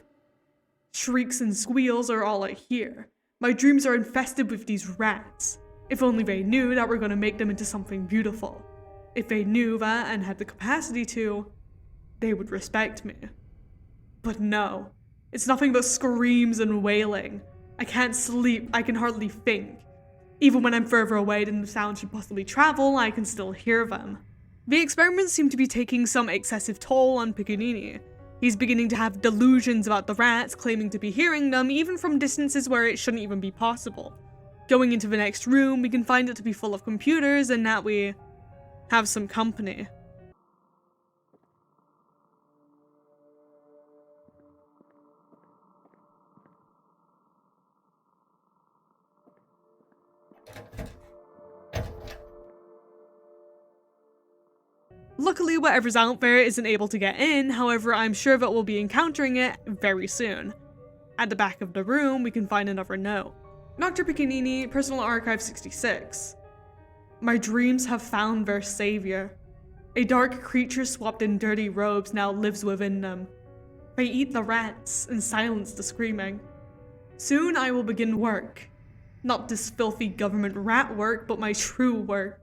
Shrieks and squeals are all I hear. My dreams are infested with these rats. If only they knew that we're gonna make them into something beautiful. If they knew that and had the capacity to, they would respect me. But no, it's nothing but screams and wailing. I can't sleep, I can hardly think. Even when I'm further away than the sound should possibly travel, I can still hear them. The experiments seem to be taking some excessive toll on Piccinini. He's beginning to have delusions about the rats, claiming to be hearing them even from distances where it shouldn't even be possible. Going into the next room, we can find it to be full of computers and that we have some company. Luckily, whatever's out there isn't able to get in, however, I'm sure that we'll be encountering it very soon. At the back of the room, we can find another note. Dr. Piccinini, Personal Archive 66. My dreams have found their savior. A dark creature swapped in dirty robes now lives within them. They eat the rats and silence the screaming. Soon I will begin work. Not this filthy government rat work, but my true work.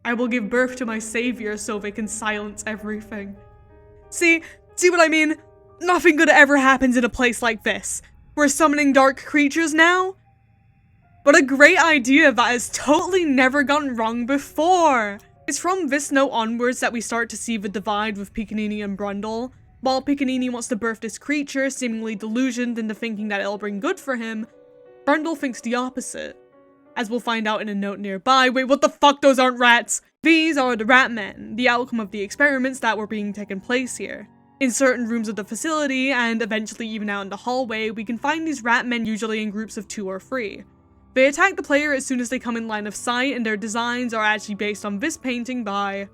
I will give birth to my savior so they can silence everything. See what I mean? Nothing good ever happens in a place like this. We're summoning dark creatures now? But a great idea that has totally never gone wrong before. It's from this note onwards that we start to see the divide with Piccinini and Brundle. While Piccinini wants to birth this creature, seemingly delusioned into thinking that it'll bring good for him, Brundle thinks the opposite. As we'll find out in a note nearby. Wait, what the fuck? Those aren't rats! These are the rat men, the outcome of the experiments that were being taken place here. In certain rooms of the facility, and eventually even out in the hallway, we can find these rat men usually in groups of 2 or 3. They attack the player as soon as they come in line of sight, and their designs are actually based on this painting by...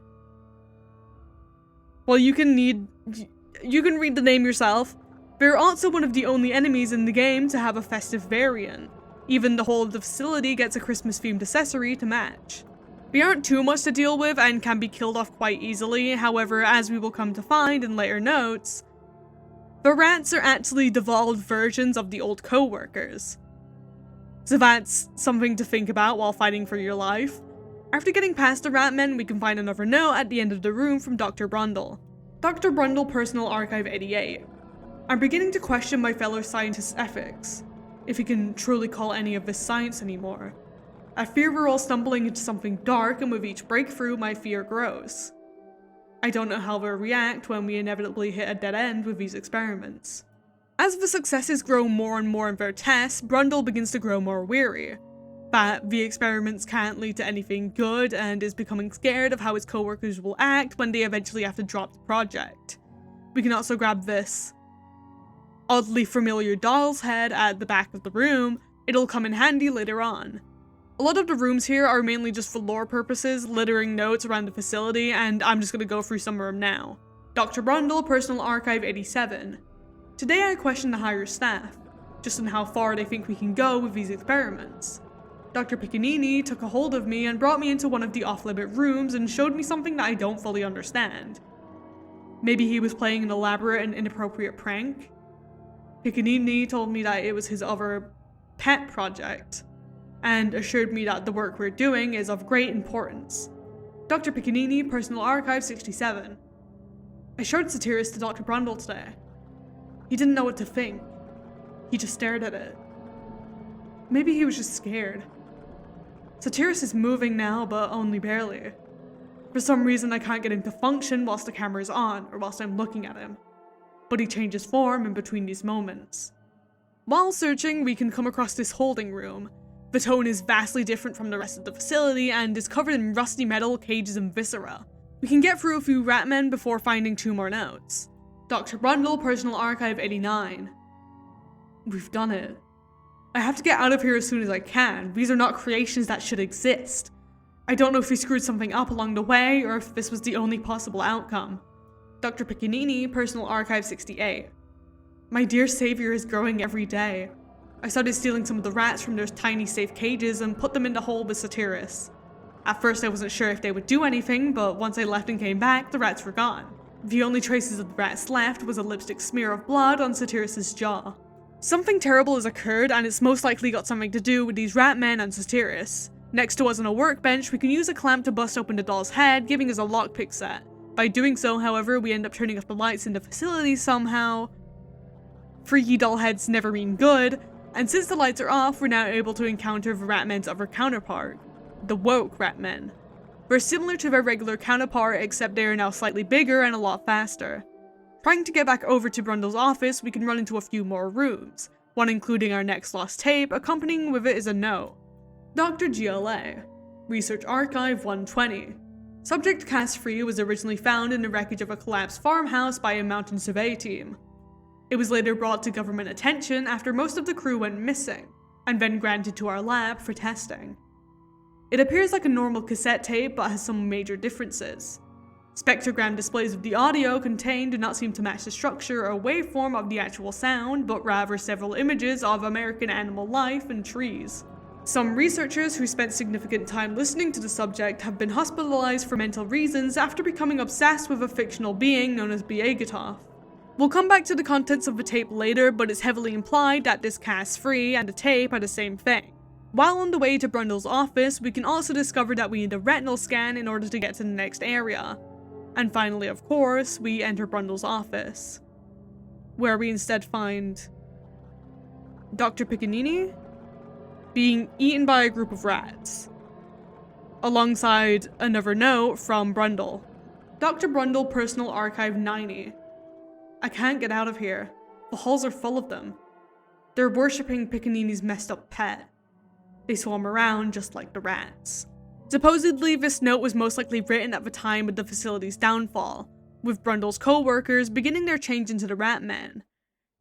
Well, you can read the name yourself. They're also one of the only enemies in the game to have a festive variant. Even the whole of the facility gets a Christmas-themed accessory to match. They aren't too much to deal with and can be killed off quite easily, however, as we will come to find in later notes, the rats are actually devolved versions of the old co-workers. So that's something to think about while fighting for your life. After getting past the rat men, we can find another note at the end of the room from Dr. Brundle. Dr. Brundle, Personal Archive 88. I'm beginning to question my fellow scientist's ethics. If he can truly call any of this science anymore. I fear we're all stumbling into something dark, and with each breakthrough, my fear grows. I don't know how we'll react when we inevitably hit a dead end with these experiments. As the successes grow more and more in their tests, Brundle begins to grow more weary. That the experiments can't lead to anything good and is becoming scared of how his co-workers will act when they eventually have to drop the project. We can also grab this oddly familiar doll's head at the back of the room. It'll come in handy later on. A lot of the rooms here are mainly just for lore purposes, littering notes around the facility, and I'm just gonna go through some of them now. Dr. Brundle, Personal Archive 87. Today I questioned the higher staff, just on how far they think we can go with these experiments. Dr. Piccinini took a hold of me and brought me into one of the off-limit rooms and showed me something that I don't fully understand. Maybe he was playing an elaborate and inappropriate prank? Piccinini told me that it was his other pet project, and assured me that the work we're doing is of great importance. Dr. Piccinini, Personal Archive 67. I showed Satirus to Dr. Brundle today. He didn't know what to think. He just stared at it. Maybe he was just scared. Satirus is moving now, but only barely. For some reason I can't get him to function whilst the camera is on, or whilst I'm looking at him. But he changes form in between these moments. While searching, we can come across this holding room. The tone is vastly different from the rest of the facility and is covered in rusty metal, cages, and viscera. We can get through a few ratmen before finding 2 more notes. Dr. Brundle, Personal Archive 89. We've done it. I have to get out of here as soon as I can. These are not creations that should exist. I don't know if we screwed something up along the way or if this was the only possible outcome. Dr. Piccinini, Personal Archive 68. My dear savior is growing every day. I started stealing some of the rats from their tiny safe cages and put them in the hole with Satirus. At first I wasn't sure if they would do anything, but once I left and came back, the rats were gone. The only traces of the rats left was a lipstick smear of blood on Satirus' jaw. Something terrible has occurred, and it's most likely got something to do with these ratmen and Satirus. Next to us on a workbench, we can use a clamp to bust open the doll's head, giving us a lockpick set. By doing so, however, we end up turning off the lights in the facility somehow. Freaky doll heads never mean good, and since the lights are off, we're now able to encounter the Ratmen's other counterpart, the woke Ratmen. They're similar to their regular counterpart, except they are now slightly bigger and a lot faster. Trying to get back over to Brundle's office, we can run into a few more rooms, one including our next lost tape. Accompanying with it is a note. Dr. GLA, Research Archive 120. Subject Cast-Free was originally found in the wreckage of a collapsed farmhouse by a mountain survey team. It was later brought to government attention after most of the crew went missing, and then granted to our lab for testing. It appears like a normal cassette tape, but has some major differences. Spectrogram displays of the audio contained do not seem to match the structure or waveform of the actual sound, but rather several images of American animal life and trees. Some researchers who spent significant time listening to the subject have been hospitalized for mental reasons after becoming obsessed with a fictional being known as Beagatov. We'll come back to the contents of the tape later, but it's heavily implied that this cast-free and the tape are the same thing. While on the way to Brundle's office, we can also discover that we need a retinal scan in order to get to the next area. And finally, of course, we enter Brundle's office, where we instead find Dr. Piccinini being eaten by a group of rats, alongside another note from Brundle. Dr. Brundle, Personal Archive 90. I can't get out of here. The halls are full of them. They're worshipping Piccinini's messed up pet. They swarm around just like the rats. Supposedly, this note was most likely written at the time of the facility's downfall, with Brundle's co-workers beginning their change into the Ratmen.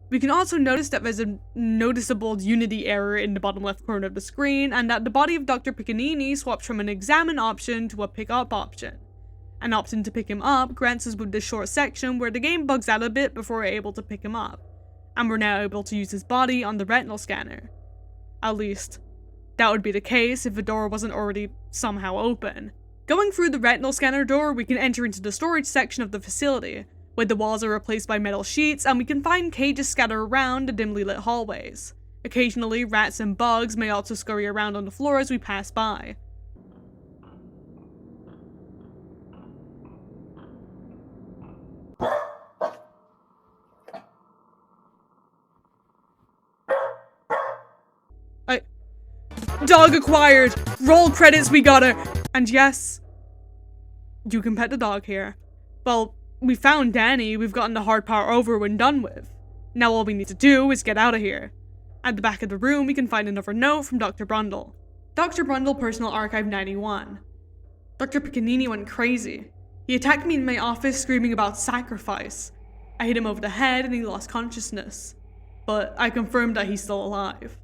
We can also notice that there's a noticeable Unity error in the bottom left corner of the screen, and that the body of Dr. Piccinini swaps from an examine option to a pick up option. An option to pick him up grants us with this short section where the game bugs out a bit before we're able to pick him up, and we're now able to use his body on the retinal scanner. At least, that would be the case if the door wasn't already somehow open. Going through the retinal scanner door, we can enter into the storage section of the facility, where the walls are replaced by metal sheets and we can find cages scattered around the dimly lit hallways. Occasionally, rats and bugs may also scurry around on the floor as we pass by. Dog acquired! Roll credits, we got her! And yes, you can pet the dog here. Well, we found Danny, we've gotten the hard part over and done with. Now all we need to do is get out of here. At the back of the room, we can find another note from Dr. Brundle. Dr. Brundle, Personal Archive 91. Dr. Piccanini went crazy. He attacked me in my office screaming about sacrifice. I hit him over the head and he lost consciousness. But I confirmed that he's still alive.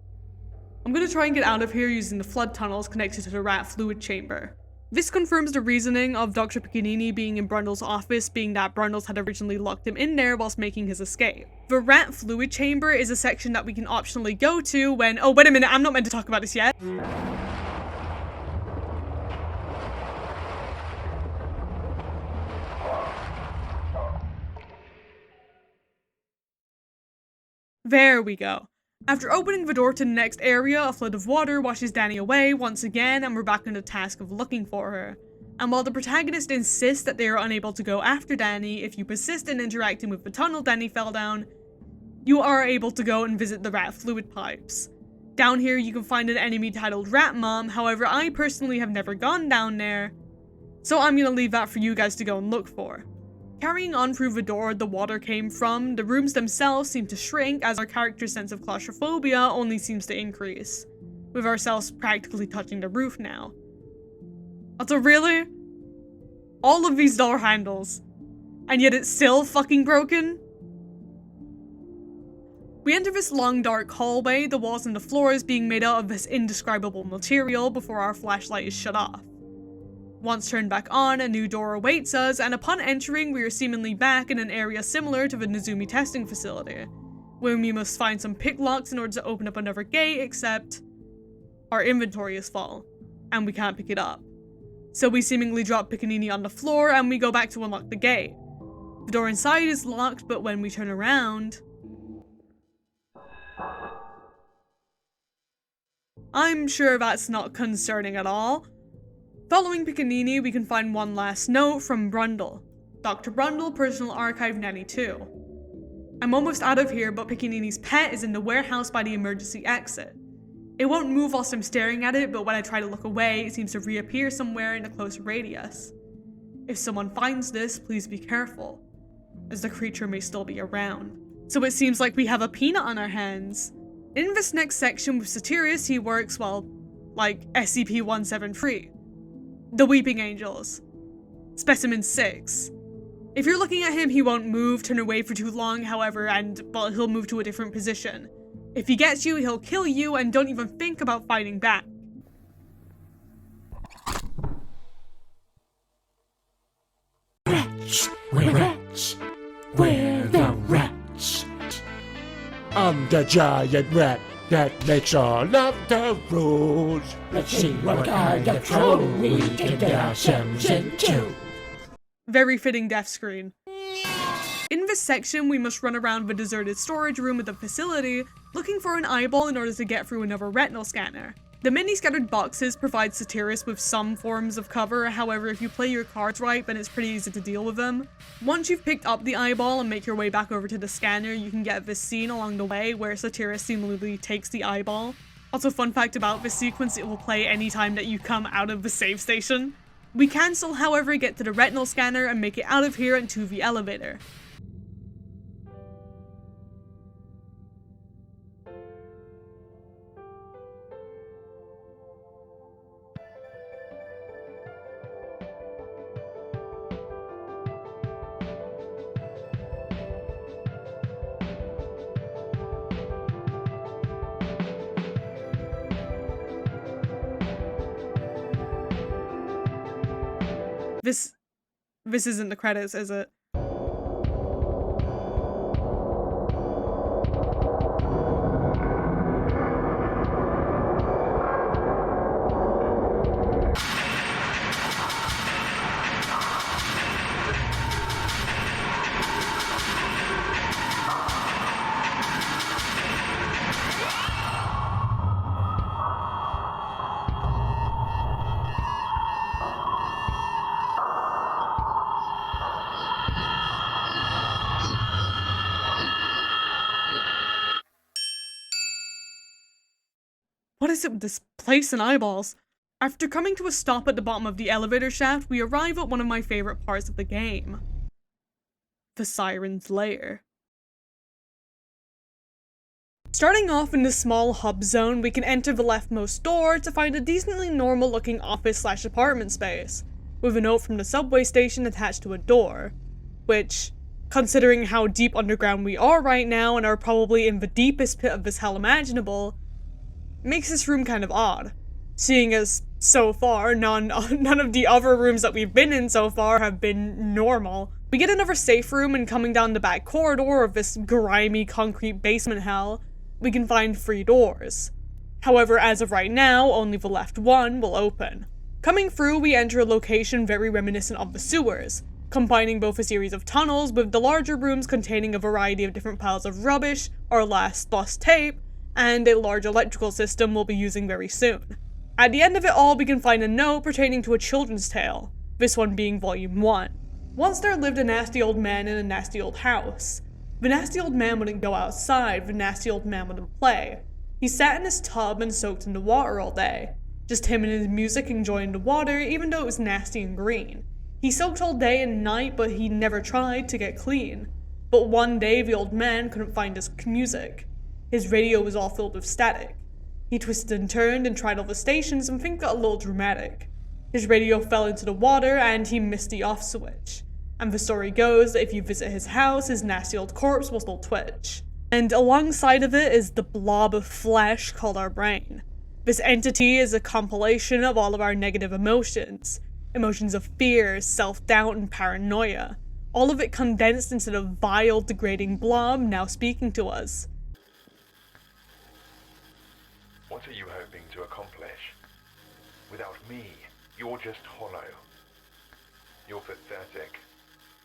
I'm gonna try and get out of here using the flood tunnels connected to the rat fluid chamber. This confirms the reasoning of Dr. Piccanini being in Brundle's office, being that Brundles had originally locked him in there whilst making his escape. The rat fluid chamber is a section that we can optionally go to when— oh, wait a minute, I'm not meant to talk about this yet. There we go. After opening the door to the next area, a flood of water washes Danny away once again, and we're back on the task of looking for her. And while the protagonist insists that they are unable to go after Danny, if you persist in interacting with the tunnel Danny fell down, you are able to go and visit the rat fluid pipes. Down here you can find an enemy titled Rat Mom, however I personally have never gone down there, so I'm gonna leave that for you guys to go and look for. Carrying on through the door the water came from, the rooms themselves seem to shrink as our character's sense of claustrophobia only seems to increase, with ourselves practically touching the roof now. Also, really? All of these door handles, and yet it's still fucking broken? We enter this long dark hallway, the walls and the floors being made out of this indescribable material before our flashlight is shut off. Once turned back on, a new door awaits us, and upon entering, we are seemingly back in an area similar to the Nezumi testing facility, where we must find some pick locks in order to open up another gate, except our inventory is full, and we can't pick it up. So we seemingly drop Piccanini on the floor, and we go back to unlock the gate. The door inside is locked, but when we turn around, I'm sure that's not concerning at all. Following Piccanini, we can find one last note from Brundle. Dr. Brundle, Personal Archive 92. I'm almost out of here, but Piccanini's pet is in the warehouse by the emergency exit. It won't move whilst I'm staring at it, but when I try to look away, it seems to reappear somewhere in a closer radius. If someone finds this, please be careful, as the creature may still be around. So it seems like we have a peanut on our hands. In this next section with Satirus, he works, well, like SCP-173. The Weeping Angels. Specimen 6. If you're looking at him, he won't move, turn away for too long, however, well, he'll move to a different position. If he gets you, he'll kill you, and don't even think about fighting back. Rats, we're rats, we're the rats. I'm the giant rat that makes all of the rules. Let's see what kind of trouble we can get ourselves into. Very fitting death screen. In this section, we must run around the deserted storage room of the facility, looking for an eyeball in order to get through another retinal scanner. The many scattered boxes provide Satirus with some forms of cover, however if you play your cards right, then it's pretty easy to deal with them. Once you've picked up the eyeball and make your way back over to the scanner, you can get this scene along the way where Satirus seemingly takes the eyeball. Also, fun fact about this sequence, it will play anytime that you come out of the save station. We can still, however, get to the retinal scanner and make it out of here and to the elevator. This isn't the credits, is it? What is it with this place and eyeballs? After coming to a stop at the bottom of the elevator shaft, we arrive at one of my favorite parts of the game. the Siren's lair. Starting off in this small hub zone, we can enter the leftmost door to find a decently normal looking office/apartment space, with a note from the subway station attached to a door, which, considering how deep underground we are right now and are probably in the deepest pit of this hell imaginable, makes this room kind of odd, seeing as, so far, none of the other rooms that we've been in so far have been normal. We get another safe room, and coming down the back corridor of this grimy concrete basement hell, we can find 3 doors. However, as of right now, only the left one will open. Coming through, we enter a location very reminiscent of the sewers, combining both a series of tunnels with the larger rooms containing a variety of different piles of rubbish, our last lost tape, and a large electrical system we'll be using very soon. At the end of it all, we can find a note pertaining to a children's tale, this one being Volume 1. Once there lived a nasty old man in a nasty old house. The nasty old man wouldn't go outside, the nasty old man wouldn't play. He sat in his tub and soaked in the water all day. Just him and his music enjoying the water, even though it was nasty and green. He soaked all day and night, but he never tried to get clean. But one day, the old man couldn't find his music. His radio was all filled with static. He twisted and turned and tried all the stations, and things got a little dramatic. His radio fell into the water, and he missed the off switch. And the story goes that if you visit his house, his nasty old corpse will still twitch. And alongside of it is the blob of flesh called our brain. This entity is a compilation of all of our negative emotions. Emotions of fear, self-doubt, and paranoia. All of it condensed into the vile, degrading blob now speaking to us. What are you hoping to accomplish? Without me, you're just hollow. You're pathetic.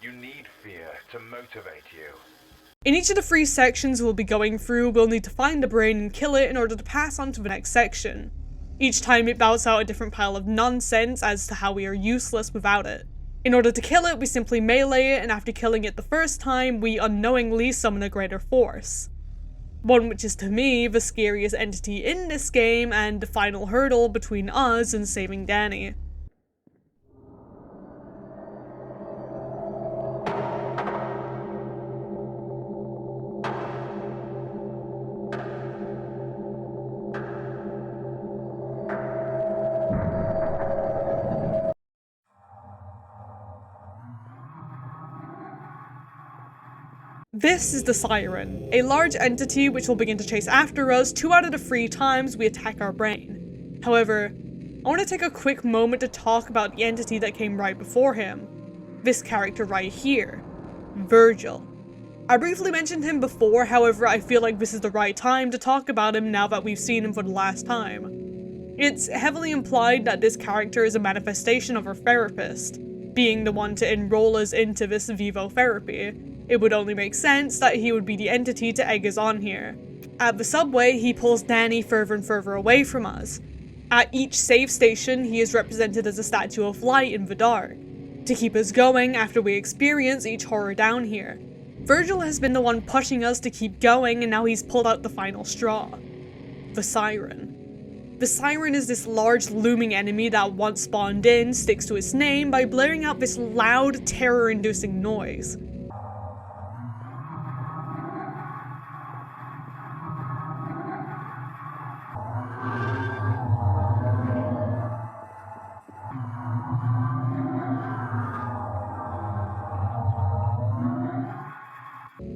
You need fear to motivate you. In each of the 3 sections we'll be going through, we'll need to find the brain and kill it in order to pass on to the next section. Each time it bouts out a different pile of nonsense as to how we are useless without it. In order to kill it, we simply melee it, and after killing it the first time, we unknowingly summon a greater force. One which is to me the scariest entity in this game and the final hurdle between us and saving Danny. This is the Siren, a large entity which will begin to chase after us 2 out of the 3 times we attack our brain. However, I want to take a quick moment to talk about the entity that came right before him. This character right here, Virgil. I briefly mentioned him before, however I feel like this is the right time to talk about him now that we've seen him for the last time. It's heavily implied that this character is a manifestation of our therapist, being the one to enroll us into this Vivo therapy. It would only make sense that he would be the entity to egg us on here. At the subway, he pulls Danny further and further away from us. At each save station, he is represented as a statue of light in the dark, to keep us going after we experience each horror down here. Virgil has been the one pushing us to keep going, and now he's pulled out the final straw. The Siren. The Siren is this large looming enemy that once spawned in sticks to its name by blaring out this loud, terror-inducing noise.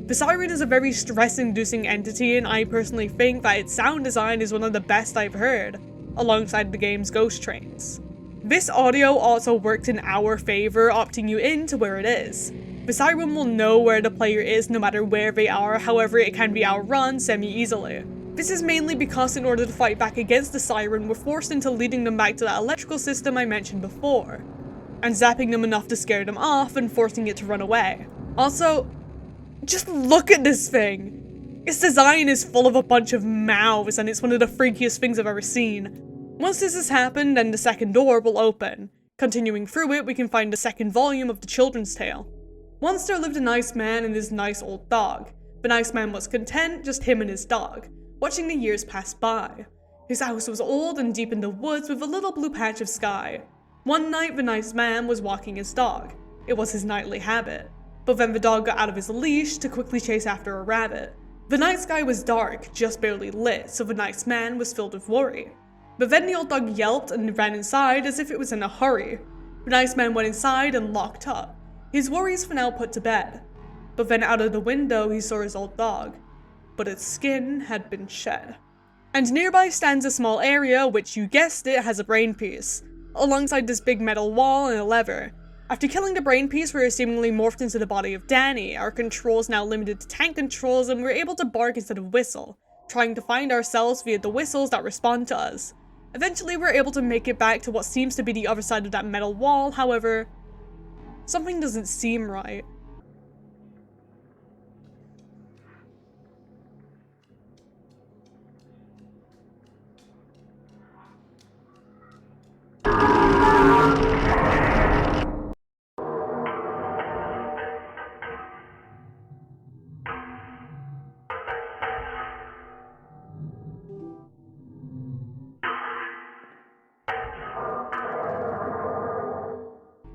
The Siren is a very stress-inducing entity, and I personally think that its sound design is one of the best I've heard, alongside the game's ghost trains. This audio also worked in our favor, opting you in to where it is. The Siren will know where the player is no matter where they are, however it can be outrun semi-easily. This is mainly because in order to fight back against the Siren, we're forced into leading them back to that electrical system I mentioned before, and zapping them enough to scare them off and forcing it to run away. Also, just look at this thing! Its design is full of a bunch of mouths, and it's one of the freakiest things I've ever seen. Once this has happened, then the second door will open. Continuing through it, we can find the second volume of the children's tale. Once there lived a nice man and his nice old dog. The nice man was content, just him and his dog, watching the years pass by. His house was old and deep in the woods with a little blue patch of sky. One night, the nice man was walking his dog. It was his nightly habit. but then the dog got out of his leash to quickly chase after a rabbit. The night sky was dark, just barely lit, so the night's man was filled with worry. But then the old dog yelped and ran inside as if it was in a hurry. The nice man went inside and locked up, his worries for now put to bed. But then out of the window he saw his old dog, but its skin had been shed. And nearby stands a small area which, you guessed it, has a brain piece, alongside this big metal wall and a lever. After killing the brain piece, we are seemingly morphed into the body of Danny, our controls now limited to tank controls, and we're able to bark instead of whistle, trying to find ourselves via the whistles that respond to us. Eventually we're able to make it back to what seems to be the other side of that metal wall, however, something doesn't seem right.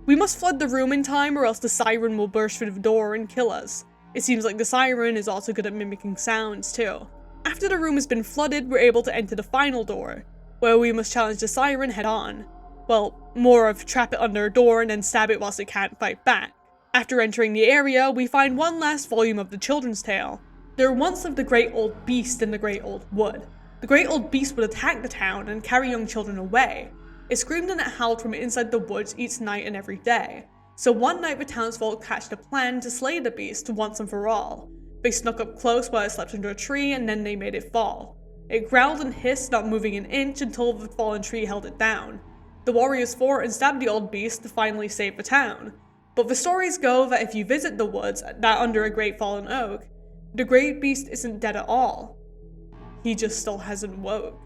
We must flood the room in time or else the Siren will burst through the door and kill us. It seems like the Siren is also good at mimicking sounds too. After the room has been flooded, we're able to enter the final door, where we must challenge the Siren head on. Well, more of trap it under a door and then stab it whilst it can't fight back. After entering the area, we find one last volume of the children's tale. There once lived the great old beast in the great old wood. The great old beast would attack the town and carry young children away. It screamed and it howled from inside the woods each night and every day. So one night the townsfolk hatched a plan to slay the beast once and for all. They snuck up close while it slept under a tree and then they made it fall. It growled and hissed, not moving an inch until the fallen tree held it down. The warriors fought and stabbed the old beast to finally save the town. But the stories go that if you visit the woods that under a great fallen oak, the great beast isn't dead at all. He just still hasn't woke.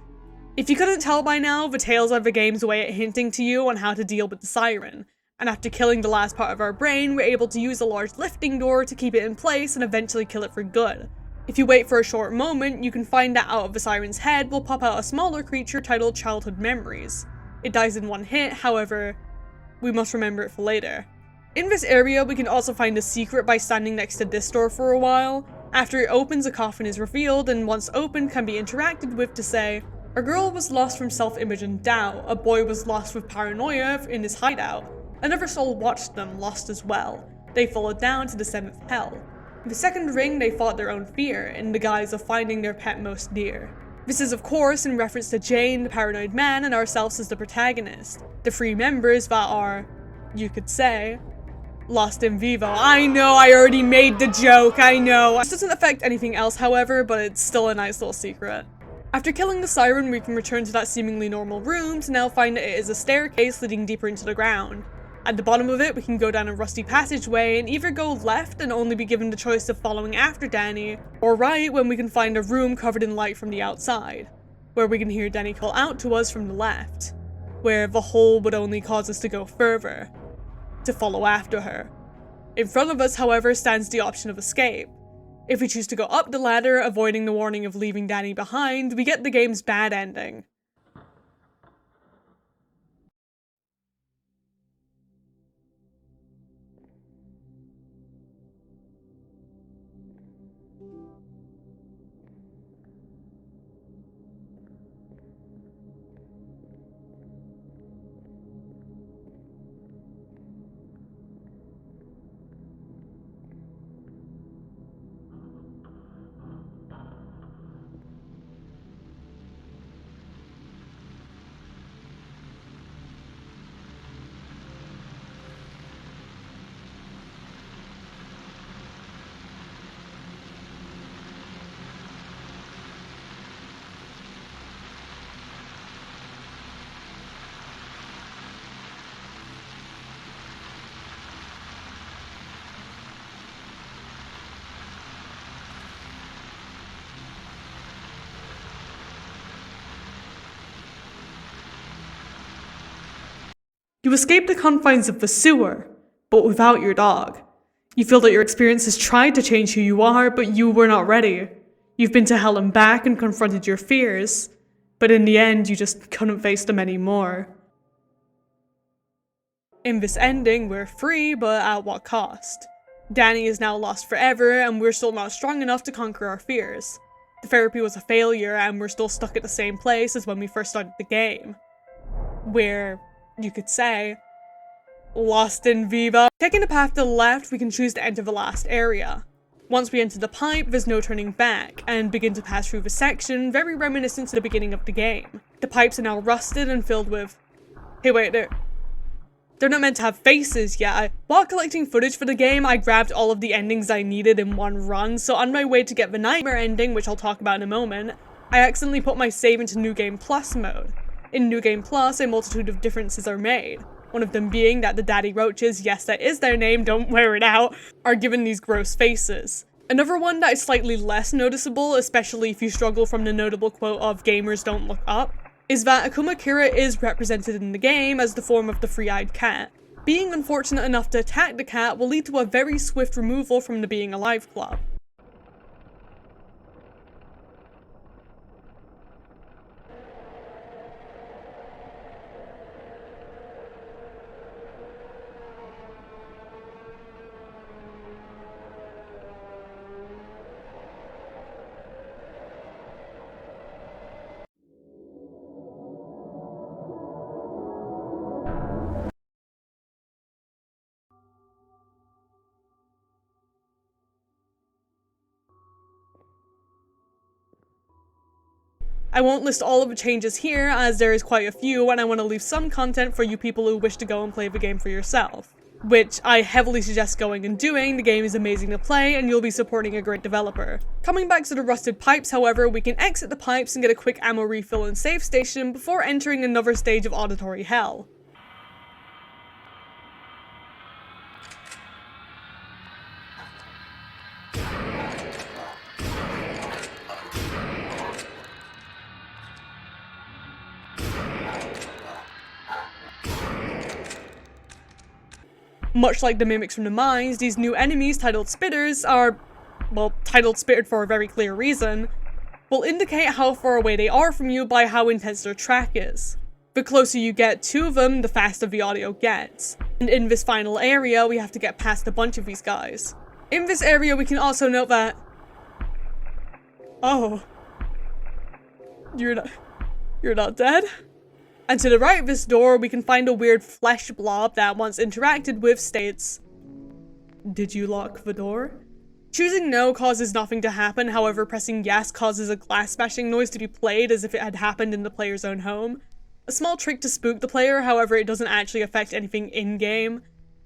If you couldn't tell by now, the tales are the game's way at hinting to you on how to deal with the Siren, and after killing the last part of our brain, we're able to use a large lifting door to keep it in place and eventually kill it for good. If you wait for a short moment, you can find that out of the Siren's head will pop out a smaller creature titled Childhood Memories. It dies in one hit, however, we must remember it for later. In this area, we can also find a secret by standing next to this door for a while. After it opens, a coffin is revealed, and once opened can be interacted with to say, a girl was lost from self-image and doubt, a boy was lost with paranoia in his hideout, another soul watched them, lost as well. They followed down to the 7th hell. In the second ring, they fought their own fear, in the guise of finding their pet most dear. This is of course in reference to Jane, the paranoid man, and ourselves as the protagonist, the 3 members that are, you could say, lost in Vivo. I know, I already made the joke, I know. This doesn't affect anything else, however, but it's still a nice little secret. After killing the Siren, we can return to that seemingly normal room to now find that it is a staircase leading deeper into the ground. At the bottom of it, we can go down a rusty passageway and either go left and only be given the choice of following after Danny, or right when we can find a room covered in light from the outside, where we can hear Danny call out to us from the left, where the hole would only cause us to go further, to follow after her. In front of us, however, stands the option of escape. If we choose to go up the ladder, avoiding the warning of leaving Danny behind, we get the game's bad ending. You escape the confines of the sewer, but without your dog. You feel that your experience has tried to change who you are, but you were not ready. You've been to hell and back and confronted your fears, but in the end you just couldn't face them anymore. In this ending, we're free, but at what cost? Danny is now lost forever, and we're still not strong enough to conquer our fears. The therapy was a failure, and we're still stuck at the same place as when we first started the game. We're, you could say, lost in Vivo. Taking the path to the left, we can choose to enter the last area. Once we enter the pipe, there's no turning back, and begin to pass through the section, very reminiscent to the beginning of the game. The pipes are now rusted and filled with... Hey wait, they're not meant to have faces yet. While collecting footage for the game, I grabbed all of the endings I needed in one run, so on my way to get the nightmare ending, which I'll talk about in a moment, I accidentally put my save into New Game Plus mode. In New Game Plus, a multitude of differences are made. One of them being that the daddy roaches, yes that is their name, don't wear it out, are given these gross faces. Another one that is slightly less noticeable, especially if you struggle from the notable quote of "gamers don't look up," is that Akuma Kira is represented in the game as the form of the three-eyed cat. Being unfortunate enough to attack the cat will lead to a very swift removal from the Being Alive Club. I won't list all of the changes here, as there is quite a few, and I want to leave some content for you people who wish to go and play the game for yourself. Which I heavily suggest going and doing. The game is amazing to play, and you'll be supporting a great developer. Coming back to the rusted pipes, however, we can exit the pipes and get a quick ammo refill and save station before entering another stage of auditory hell. Much like the mimics from the mines, these new enemies, titled Spitters, are, well, titled Spittered for a very clear reason, will indicate how far away they are from you by how intense their track is. The closer you get to them, the faster the audio gets. And in this final area, we have to get past a bunch of these guys. In this area, we can also note that... Oh. You're not dead? And to the right of this door, we can find a weird flesh blob that once interacted with states, "Did you lock the door?" Choosing no causes nothing to happen, however pressing yes causes a glass smashing noise to be played as if it had happened in the player's own home. A small trick to spook the player, however it doesn't actually affect anything in-game.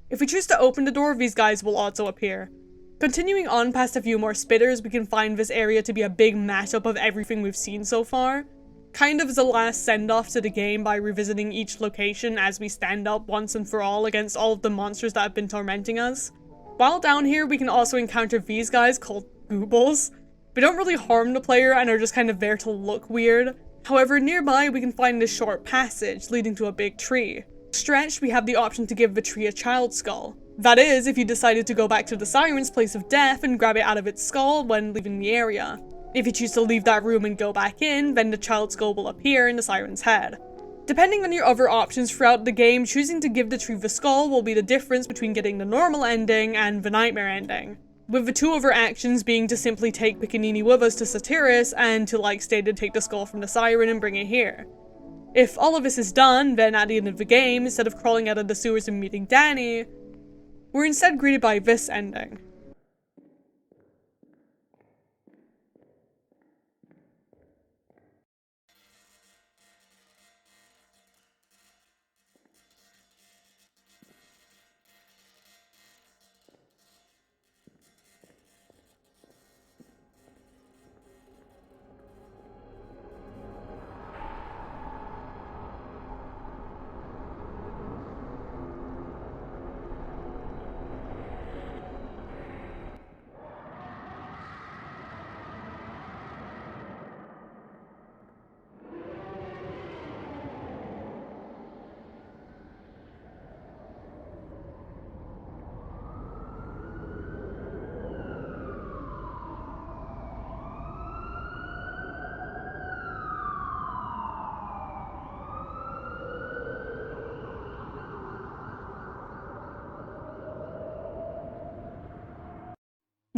If we choose to open the door, these guys will also appear. Continuing on past a few more spitters, we can find this area to be a big mashup of everything we've seen so far. Kind of as a last send-off to the game by revisiting each location as we stand up once and for all against all of the monsters that have been tormenting us. While down here, we can also encounter these guys called Goobles. They don't really harm the player and are just kind of there to look weird. However, nearby we can find this short passage leading to a big tree. Stretched, we have the option to give the tree a child skull. That is, if you decided to go back to the Siren's place of death and grab it out of its skull when leaving the area. If you choose to leave that room and go back in, then the child skull will appear in the Siren's head. Depending on your other options throughout the game, choosing to give the tree the skull will be the difference between getting the normal ending and the nightmare ending. With the two other actions being to simply take Piccanini with us to Satirus and to, like stated, take the skull from the Siren and bring it here. If all of this is done, then at the end of the game, instead of crawling out of the sewers and meeting Danny, we're instead greeted by this ending.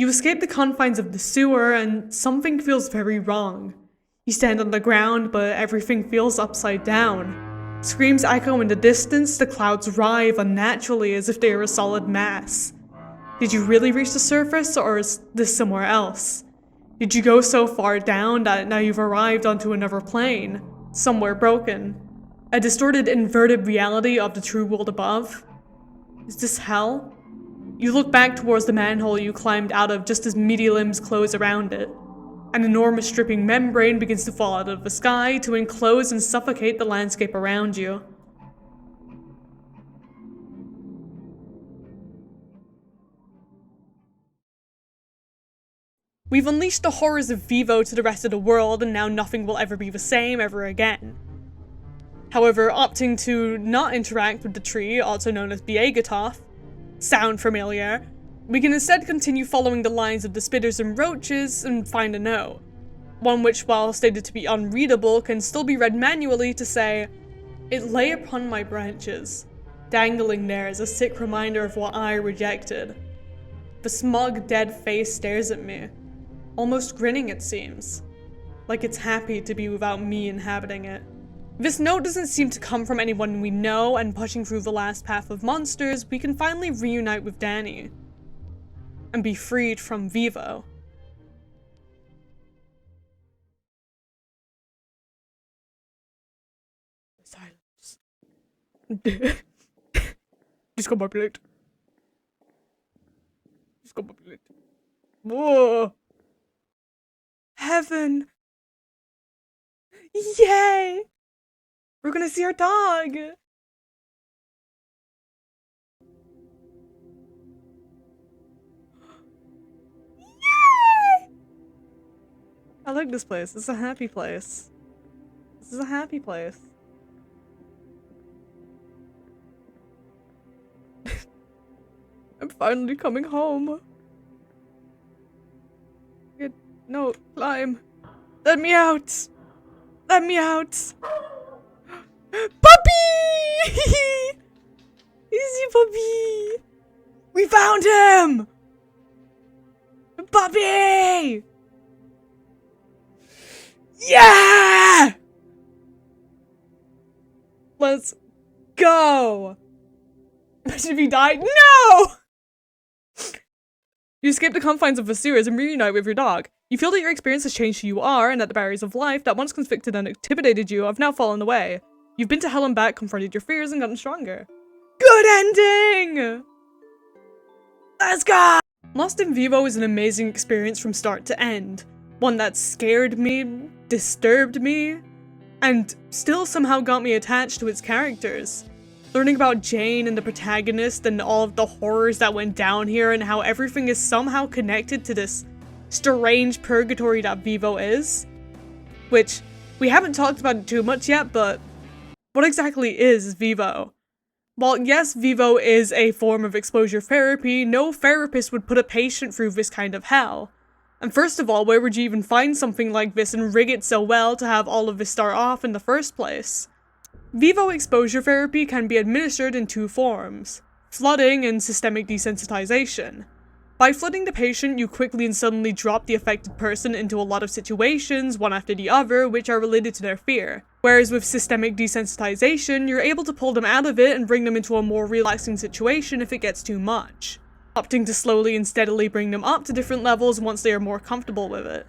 You escape the confines of the sewer and something feels very wrong. You stand on the ground, but everything feels upside down. Screams echo in the distance, the clouds writhe unnaturally as if they are a solid mass. Did you really reach the surface, or is this somewhere else? Did you go so far down that now you've arrived onto another plane, somewhere broken? A distorted, inverted reality of the true world above? Is this hell? You look back towards the manhole you climbed out of just as meaty limbs close around it. An enormous dripping membrane begins to fall out of the sky to enclose and suffocate the landscape around you. We've unleashed the horrors of Vivo to the rest of the world, and now nothing will ever be the same ever again. However, opting to not interact with the tree, also known as Biegatoth, sound familiar, we can instead continue following the lines of the spitters and roaches and find a note. One which, while stated to be unreadable, can still be read manually to say, "It lay upon my branches, dangling there as a sick reminder of what I rejected. The smug, dead face stares at me, almost grinning it seems, like it's happy to be without me inhabiting it." This note doesn't seem to come from anyone we know, and pushing through the last path of monsters, we can finally reunite with Danny and be freed from Vivo. Silence. Just got my plate. Just got my plate. Whoa! Heaven! Yay! We're gonna see our dog! Yay! I like this place. It's a happy place. This is a happy place. I'm finally coming home. No, climb. Let me out! Let me out! Puppy! Easy, puppy! We found him! Puppy! Yeah! Let's go! Imagine if he died. No! You escape the confines of the sewers and reunite with your dog. You feel that your experience has changed who you are, and that the barriers of life that once convicted and intimidated you have now fallen away. You've been to hell and back, confronted your fears, and gotten stronger. Good ending! Let's go! Lost in Vivo is an amazing experience from start to end. One that scared me, disturbed me, and still somehow got me attached to its characters. Learning about Jane and the protagonist and all of the horrors that went down here and how everything is somehow connected to this strange purgatory that Vivo is. Which, we haven't talked about it too much yet, but what exactly is Vivo? While yes, Vivo is a form of exposure therapy, no therapist would put a patient through this kind of hell. And first of all, where would you even find something like this and rig it so well to have all of this start off in the first place? Vivo exposure therapy can be administered in two forms: flooding and systemic desensitization. By flooding the patient, you quickly and suddenly drop the affected person into a lot of situations, one after the other, which are related to their fear. Whereas with systemic desensitization, you're able to pull them out of it and bring them into a more relaxing situation if it gets too much, opting to slowly and steadily bring them up to different levels once they are more comfortable with it.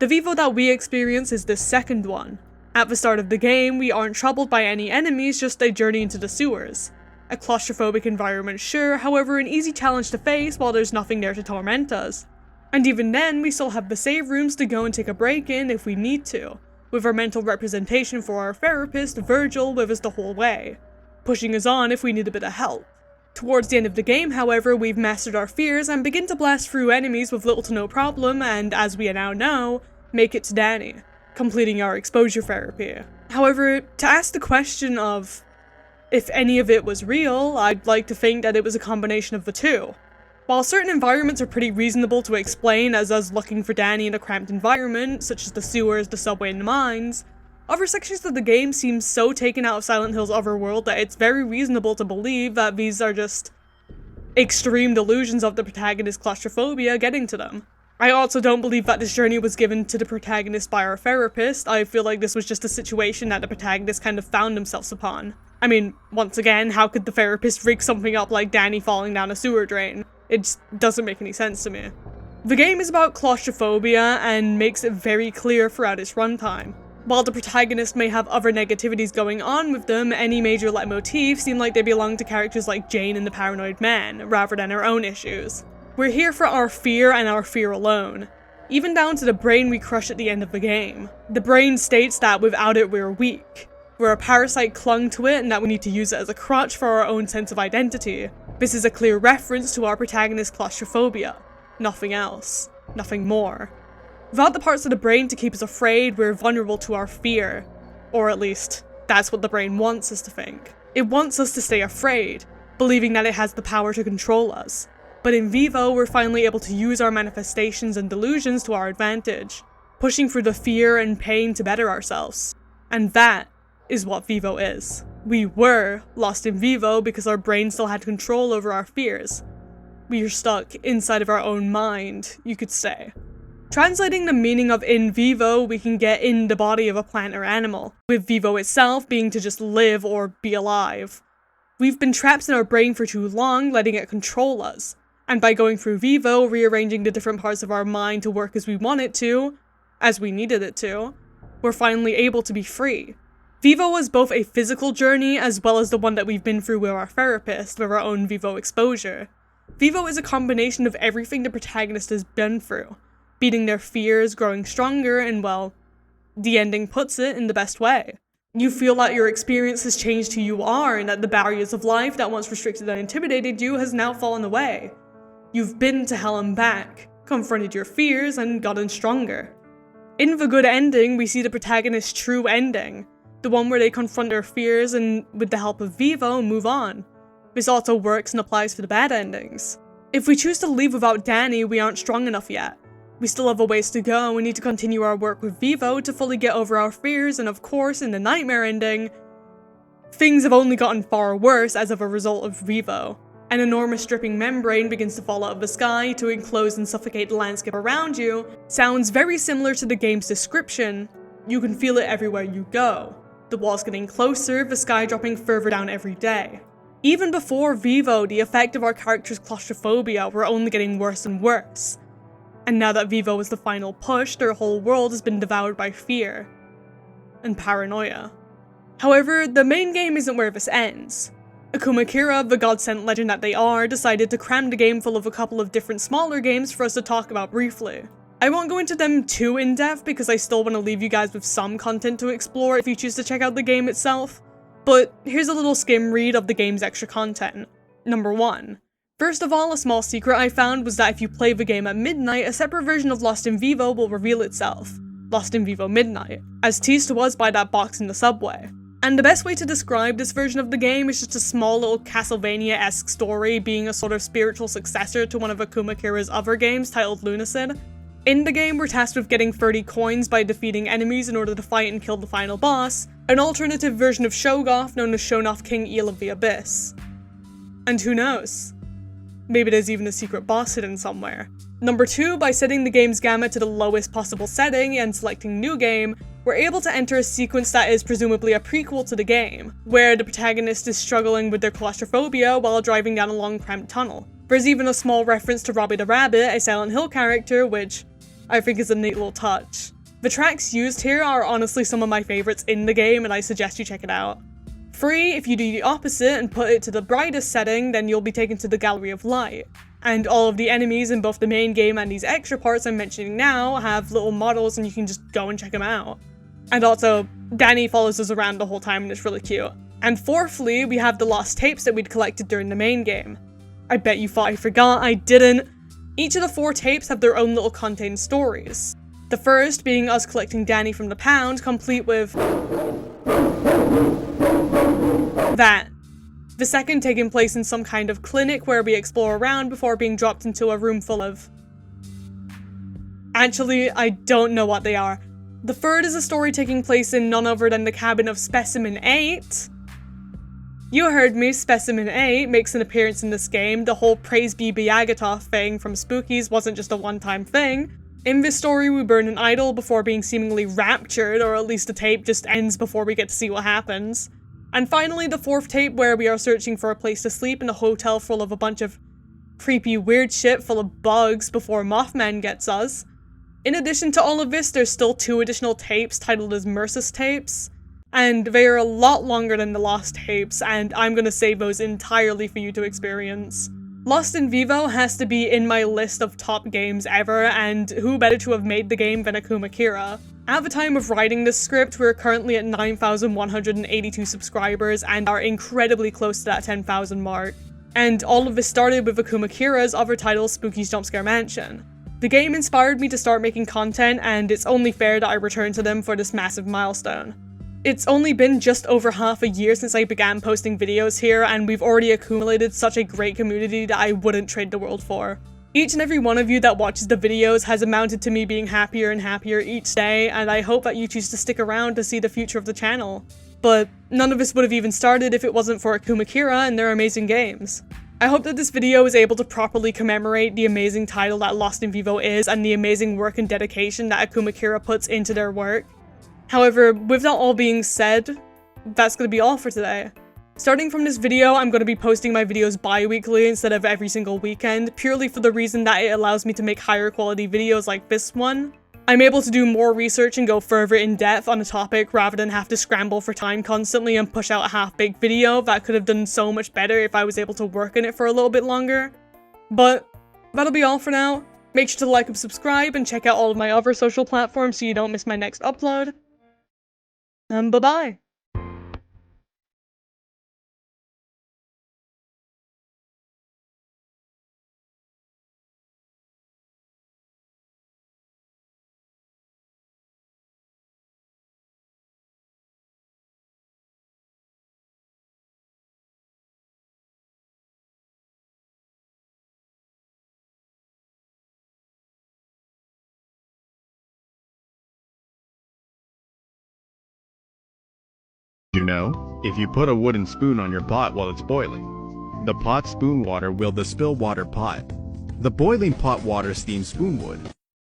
The Vivo that we experience is the second one. At the start of the game, we aren't troubled by any enemies, just a journey into the sewers. A claustrophobic environment, sure, however an easy challenge to face while there's nothing there to torment us. And even then, we still have the save rooms to go and take a break in if we need to, with our mental representation for our therapist, Virgil, with us the whole way, pushing us on if we need a bit of help. Towards the end of the game, however, we've mastered our fears and begin to blast through enemies with little to no problem and, as we now know, make it to Danny, completing our exposure therapy. However, to ask the question of if any of it was real, I'd like to think that it was a combination of the two. While certain environments are pretty reasonable to explain as us looking for Danny in a cramped environment, such as the sewers, the subway, and the mines, other sections of the game seem so taken out of Silent Hill's other world that it's very reasonable to believe that these are just extreme delusions of the protagonist's claustrophobia getting to them. I also don't believe that this journey was given to the protagonist by our therapist. I feel like this was just a situation that the protagonist kind of found themselves upon. I mean, once again, how could the therapist rig something up like Danny falling down a sewer drain? It just doesn't make any sense to me. The game is about claustrophobia and makes it very clear throughout its runtime. While the protagonist may have other negativities going on with them, any major leitmotifs seem like they belong to characters like Jane and the Paranoid Man, rather than our own issues. We're here for our fear and our fear alone, even down to the brain we crush at the end of the game. The brain states that without it we're weak, where a parasite clung to it and that we need to use it as a crutch for our own sense of identity. This is a clear reference to our protagonist's claustrophobia. Nothing else. Nothing more. Without the parts of the brain to keep us afraid, we're vulnerable to our fear. Or at least, that's what the brain wants us to think. It wants us to stay afraid, believing that it has the power to control us. But in Vivo, we're finally able to use our manifestations and delusions to our advantage, pushing through the fear and pain to better ourselves. And that is what Vivo is. We were lost in Vivo because our brain still had control over our fears. We are stuck inside of our own mind, you could say. Translating the meaning of in vivo, we can get in the body of a plant or animal, with vivo itself being to just live or be alive. We've been trapped in our brain for too long, letting it control us, and by going through Vivo, rearranging the different parts of our mind to work as we want it to, as we needed it to, we're finally able to be free. Vivo was both a physical journey as well as the one that we've been through with our therapist, with our own Vivo exposure. Vivo is a combination of everything the protagonist has been through, beating their fears, growing stronger, and well, the ending puts it in the best way. You feel that your experience has changed who you are and that the barriers of life that once restricted and intimidated you has now fallen away. You've been to hell and back, confronted your fears, and gotten stronger. In the good ending, we see the protagonist's true ending, the one where they confront their fears and, with the help of Vivo, move on. This also works and applies for the bad endings. If we choose to leave without Danny, we aren't strong enough yet. We still have a ways to go and we need to continue our work with Vivo to fully get over our fears, and of course, in the nightmare ending, things have only gotten far worse as of a result of Vivo. An enormous dripping membrane begins to fall out of the sky to enclose and suffocate the landscape around you. Sounds very similar to the game's description. You can feel it everywhere you go. The walls getting closer, the sky dropping further down every day. Even before Vivo, the effect of our character's claustrophobia were only getting worse and worse. And now that Vivo is the final push, their whole world has been devoured by fear and paranoia. However, the main game isn't where this ends. Akuma Kira, the god-sent legend that they are, decided to cram the game full of a couple of different smaller games for us to talk about briefly. I won't go into them too in-depth because I still want to leave you guys with some content to explore if you choose to check out the game itself, but here's a little skim read of the game's extra content. Number 1. First of all, a small secret I found was that if you play the game at midnight, a separate version of Lost in Vivo will reveal itself. Lost in Vivo Midnight, as teased to us by that box in the subway. And the best way to describe this version of the game is just a small little Castlevania-esque story being a sort of spiritual successor to one of Akuma Kira's other games titled Lunacid. In the game, we're tasked with getting 30 coins by defeating enemies in order to fight and kill the final boss, an alternative version of Shogoth known as Shonoff King Eel of the Abyss. And who knows? Maybe there's even a secret boss hidden somewhere. Number 2, by setting the game's gamut to the lowest possible setting and selecting New Game, we're able to enter a sequence that is presumably a prequel to the game, where the protagonist is struggling with their claustrophobia while driving down a long cramped tunnel. There's even a small reference to Robbie the Rabbit, a Silent Hill character, which I think is a neat little touch. The tracks used here are honestly some of my favorites in the game, and I suggest you check it out. 3, if you do the opposite and put it to the brightest setting, then you'll be taken to the Gallery of Light. And all of the enemies in both the main game and these extra parts I'm mentioning now have little models and you can just go and check them out. And also, Danny follows us around the whole time and it's really cute. And 4thly, we have the lost tapes that we'd collected during the main game. I bet you thought I forgot, I didn't. Each of the 4 tapes have their own little contained stories. The first being us collecting Danny from the pound, complete with that. The second taking place in some kind of clinic where we explore around before being dropped into a room full of... Actually, I don't know what they are. The third is a story taking place in none other than the cabin of Specimen 8. You heard me, Specimen 8 makes an appearance in this game. The whole Praise Be Biagatoth thing from Spookies wasn't just a one-time thing. In this story, we burn an idol before being seemingly raptured, or at least the tape just ends before we get to see what happens. And finally, the 4th tape where we are searching for a place to sleep in a hotel full of a bunch of creepy weird shit full of bugs before Mothman gets us. In addition to all of this, there's still 2 additional tapes titled as Mercis tapes, and they are a lot longer than the Lost tapes, and I'm gonna save those entirely for you to experience. Lost in Vivo has to be in my list of top games ever, and who better to have made the game than Akuma Kira. At the time of writing this script, we're currently at 9,182 subscribers and are incredibly close to that 10,000 mark. And all of this started with Akuma Kira's other title, Spooky's Jumpscare Mansion. The game inspired me to start making content, and it's only fair that I return to them for this massive milestone. It's only been just over half a year since I began posting videos here, and we've already accumulated such a great community that I wouldn't trade the world for. Each and every one of you that watches the videos has amounted to me being happier and happier each day, and I hope that you choose to stick around to see the future of the channel. But none of this would have even started if it wasn't for Akuma Kira and their amazing games. I hope that this video is able to properly commemorate the amazing title that Lost in Vivo is and the amazing work and dedication that Akuma Kira puts into their work. However, with that all being said, that's going to be all for today. Starting from this video, I'm going to be posting my videos bi-weekly instead of every single weekend, purely for the reason that it allows me to make higher quality videos like this one. I'm able to do more research and go further in depth on a topic rather than have to scramble for time constantly and push out a half-baked video that could have done so much better if I was able to work on it for a little bit longer. But that'll be all for now. Make sure to like and subscribe and check out all of my other social platforms so you don't miss my next upload. And bye-bye. You know, if you put a wooden spoon on your pot while it's boiling, the pot spoon water will the spill water pot. The boiling pot water steams spoon wood.